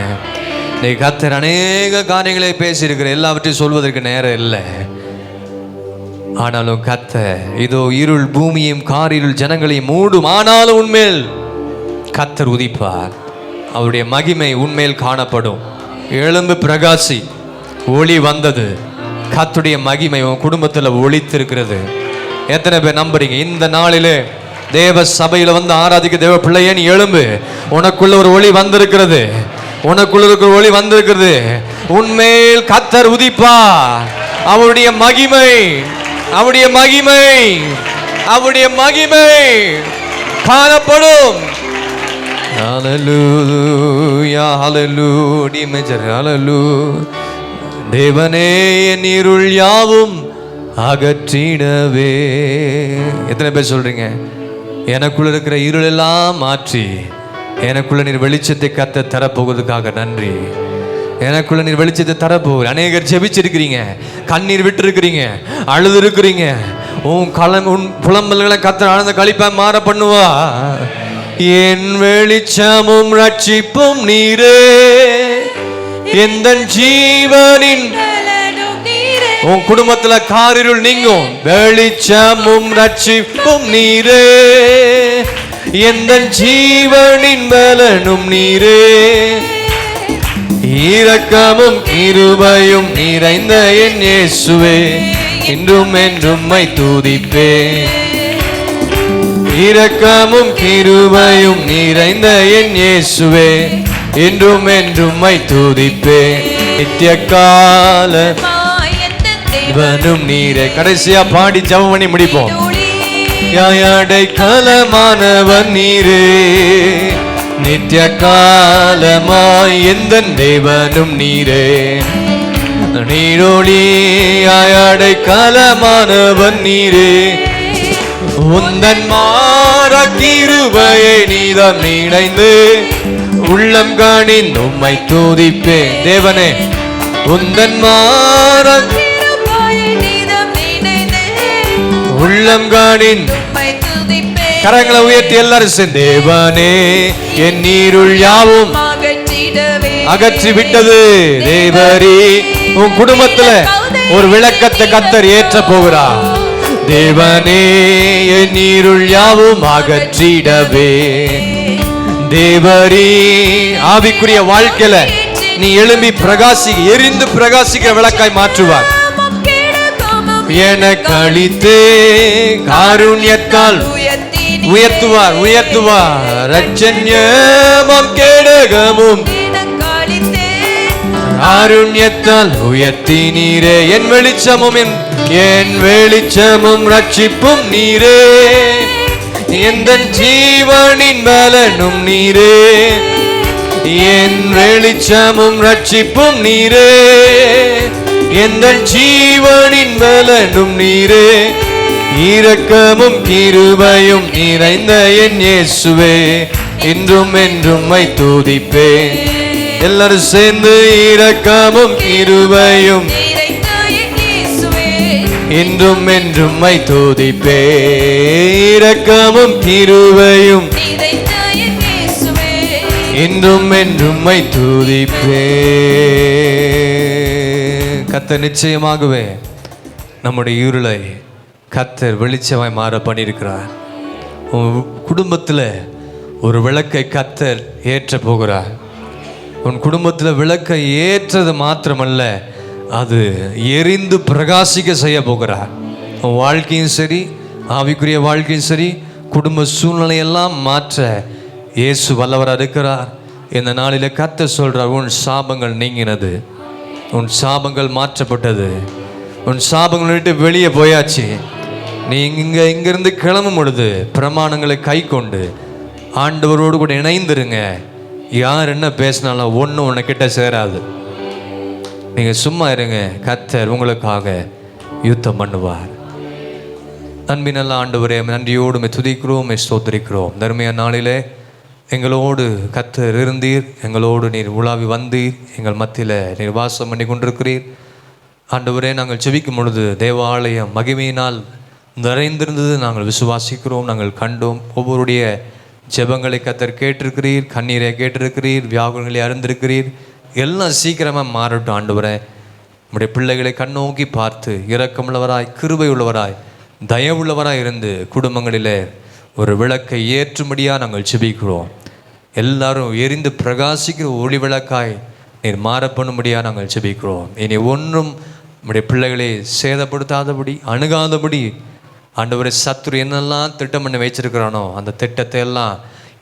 நீ கர்த்தர் அநேக காரியங்களை பேசியிருக்கிற, எல்லாவற்றையும் சொல்வதற்கு நேரம் இல்லை. ஆனாலும் கர்த்தர் இதோ இருள் பூமியையும் காரிருள் ஜனங்களையும் மூடும், ஆனாலும் உன்மேல் கர்த்தர் உதிப்பார். அவருடைய மகிமை உன்மேல் காணப்படும். எழும்பு பிரகாசி. ஒளி வந்தது. கர்த்தருடைய மகிமை உன் குடும்பத்தில் ஒளித்திருக்கிறது. எத்தனை பேர் நம்புறீங்க? இந்த நாளிலே தேவ சபையில வந்து ஆராதிக்க தேவ பிள்ளையே, நீ எழும்பு. உனக்குள்ள ஒரு ஒளி வந்திருக்கிறது, உனக்குள்ள இருக்கிற ஒளி வந்திருக்கிறது. உன்மேல் கர்த்தர் உதிப்பார். அவருடைய மகிமை, அவருடைய மகிமை, அவருடைய மகிமை காணப்படும். ஹல்லேலூயா ஹல்லேலூயா மேஜர் ஹல்லேலூயா. தேவனே என் இருள் யாவும் அகற்றிடவே. எத்தனை பேர் சொல்றீங்க? எனக்குள்ள இருக்கிற இருள் எல்லாம் மாற்றி எனக்குள்ள நீர் வெளிச்சத்தை கர்த்தர் தரப்போவதற்காக நன்றி. எனக்குள்ள நீர் வெளிச்சத்தை தரப்போகிற. அநேகர் ஜெபிச்சிருக்கிறீங்க, கண்ணீர் விட்டு இருக்கிறீங்க, அழுது இருக்கிறீங்க. உன் புலம்பல்களை கர்த்தர் ஆனந்த களிப்பா மாற பண்ணுவா. என் வெளிச்சமும் ரட்சிப்பும் நீரே, எந்த ஜீவனின். உன் குடும்பத்துல காரிருள் நீங்கும். வெளிச்சமும் ரட்சிப்பும் நீரே, எந்த ஜீவனின் பலனும் நீரே. இரக்கமும் கிருபையும் நிறைந்த என் இயேசுவே, இன்றும் என்றும் மை துதிப்பே. இரக்கமும் கிருபையும் நிறைந்த என் இயேசுவே, இன்றும் என்றும் மை துதிப்பே. நித்திய கால தேவனும் நீரே. கடைசியா பாடி ஜெபம் பண்ணி முடிப்போம். அடைக்கலமானவன் நீரே, நித்திய காலமாய் எந்த தேவனும் நீரே. நீரொளியாய் அடைக்கலமானவன் நீரே, உந்தன் மாற கிருபையை நீதம் நினைந்து உள்ளம் காணின் உம்மை துதிப்பேன். தேவனே, உந்தன் மாற உள்ளம் காணின். கரங்களை உயர்த்தி எல்லாரும் சேர்ந்து, தேவனே என் நீருள் யாவும் அகற்றி விட்டது. தேவரே, உன் குடும்பத்துல ஒரு விளக்கத்தை கர்த்தர் ஏற்ற போகிறார். தேவனே என் நீருள் யாவும் அகற்றிடவே. தேவரே, ஆவிக்குரிய வாழ்க்கையில நீ எழும்பி பிரகாசி, எரிந்து பிரகாசிக்கிற விளக்காய் மாற்றுவார். எனக்கு அளித்தே காருண்யத்தால் உயர்த்துவார் உயர்த்துவார். ரட்சண்யமும் கேடகமும் காருண்யத்தால் உயர்த்தி நீரே. என் வெளிச்சமும் என் வெளிச்சமும் ரட்சிப்பும் நீரே, எந்த ஜீவனின் பலனும் நீரே. என் வெளிச்சமும் ரட்சிப்பும் நீரே, எந்த ஜீவனின் பலனும் நீரே. இரக்கமும் கிருபையும் நிறைந்த என் இயேசுவே, இன்றும் என்றும் உம்மை துதிப்பேன். எல்லாரும் சேர்ந்து இரக்கமும் கிருபையும் நிறைந்த என் இயேசுவே, இன்றும் என்றும் உம்மை துதிப்பேன். இரக்கமும் கிருபையும் நிறைந்த என் இயேசுவே, இன்றும் என்றும் உம்மை துதிப்பேன். கர்த்தர் நிச்சயமாகவே நம்முடைய இருளை கர்த்தர் வெளிச்சமாய் மாற பண்ணியிருக்கிறார். உன் குடும்பத்தில் ஒரு விளக்கை கர்த்தர் ஏற்ற போகிறார். உன் குடும்பத்தில் விளக்கை ஏற்றது மாத்திரமல்ல, அது எரிந்து பிரகாசிக்க செய்ய போகிறார். உன் வாழ்க்கையும் சரி, ஆவிக்குரிய வாழ்க்கையும் சரி, குடும்ப சூழ்நிலையெல்லாம் மாற்ற இயேசு வல்லவராக இருக்கிறார். இந்த நாளில் கர்த்தர் சொல்கிறார், உன் சாபங்கள் நீங்கினது, உன் சாபங்கள் மாற்றப்பட்டது, உன் சாபங்களை விட்டு வெளியே போயாச்சு. நீ இங்கிருந்து கிளம்பும் பொழுது பிரமாணங்களை கை கொண்டு ஆண்டவரோடு கூட இணைந்துருங்க. யார் என்ன பேசினாலும் ஒன்றும் உன்னை சேராது. நீங்கள் சும்மா இருங்க, கர்த்தர் உங்களுக்காக யுத்தம் பண்ணுவார். அன்பின் நல்ல ஆண்டவரே, நன்றியோடு துதிக்கிறோம், ஸ்தோத்திரிக்கிறோம். தர்மையான நாளிலே எங்களோடு கர்த்தர் இருந்தீர், எங்களோடு நீர் உலாவி வந்தீர், எங்கள் மத்தியில் நீர் வாசம் பண்ணி கொண்டிருக்கிறீர். ஆண்டவரே, நாங்கள் ஜெபிக்கும் பொழுது தேவாலயம் மகிமையினால் நிறைந்திருந்தது நாங்கள் விசுவாசிக்கிறோம், நாங்கள் கண்டோம். ஒவ்வொருடைய ஜெபங்களை கர்த்தர் கேட்டிருக்கிறீர், கண்ணீரை கேட்டிருக்கிறீர், வியாகுலங்களை அறிந்திருக்கிறீர். எல்லாம் சீக்கிரமாக மாறட்டும் ஆண்டவரே. நம்முடைய பிள்ளைகளை கண்ணோக்கி பார்த்து இரக்கமுள்ளவராய், கிருபை உள்ளவராய், தயவுள்ளவராய் இருந்து குடும்பங்களிலே ஒரு விளக்கை ஏற்றும்படியாக நாங்கள் ஜெபிக்கிறோம். எல்லாரும் எரிந்து பிரகாசிக்கிற ஒளி விளக்காய் நீர் மாற பண்ணும்படியாக நாங்கள் ஜெபிக்கிறோம். இனி ஒன்றும் நம்முடைய பிள்ளைகளை சேதப்படுத்தாதபடி, அணுகாதபடி ஆண்டவரே, சத்துரு என்னெல்லாம் திட்டம் பண்ணி வச்சிருக்கிறானோ அந்த திட்டத்தை எல்லாம்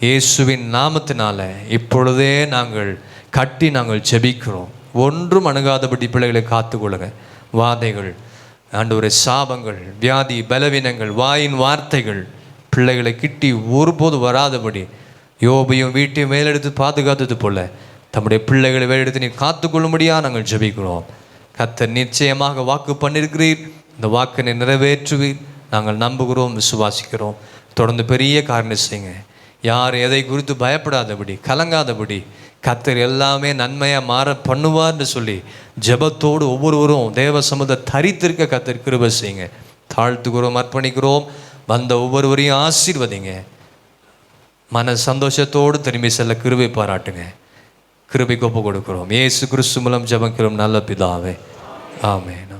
இயேசுவின் நாமத்தினால இப்பொழுதே நாங்கள் கட்டி நாங்கள் ஜெபிக்கிறோம். ஒன்றும் அணுகாதபடி பிள்ளைகளை காத்துக்கொள்ளுங்க. வாதைகள், ஆண்டவரே, சாபங்கள், வியாதி, பலவீனங்கள், வாயின் வார்த்தைகள் பிள்ளைகளை கிட்டி ஒருபோது வராதபடி யோபையும் வீட்டையும் மேலெடுத்து பாதுகாத்தது போல தம்முடைய பிள்ளைகளை வேலெடுத்து நீ காத்துக்கொள்ளும்படியாக நாங்கள் ஜெபிக்கிறோம். கர்த்தர் நிச்சயமாக வாக்கு பண்ணியிருக்கிறீர், இந்த வாக்கினை நிறைவேற்றுவீர். நாங்கள் நம்புகிறோம், விசுவாசிக்கிறோம். தொடர்ந்து பெரிய காரியம் செய்யுங்க. யார் எதை குறித்து பயப்படாதபடி, கலங்காதபடி கர்த்தர் எல்லாமே நன்மையாக மாற பண்ணுவார்னு சொல்லி ஜெபத்தோடு ஒவ்வொருவரும் தேவ சமூகத்தை தரித்திருக்க கர்த்தர் கிருபை செய்யுங்க. தாழ்த்துக்கிறோம், அர்ப்பணிக்கிறோம். வந்த ஒவ்வொருவரையும் ஆசீர்வதிங்க. மன சந்தோஷத்தோடு திரும்பி செல்ல கிருபை பாராட்டுங்க. கிருபைக்கு ஒப்பு கொடுக்கிறோம். இயேசு கிறிஸ்து மூலம் ஜெபிக்கிறோம் நல்ல பிதாவே, ஆமென்.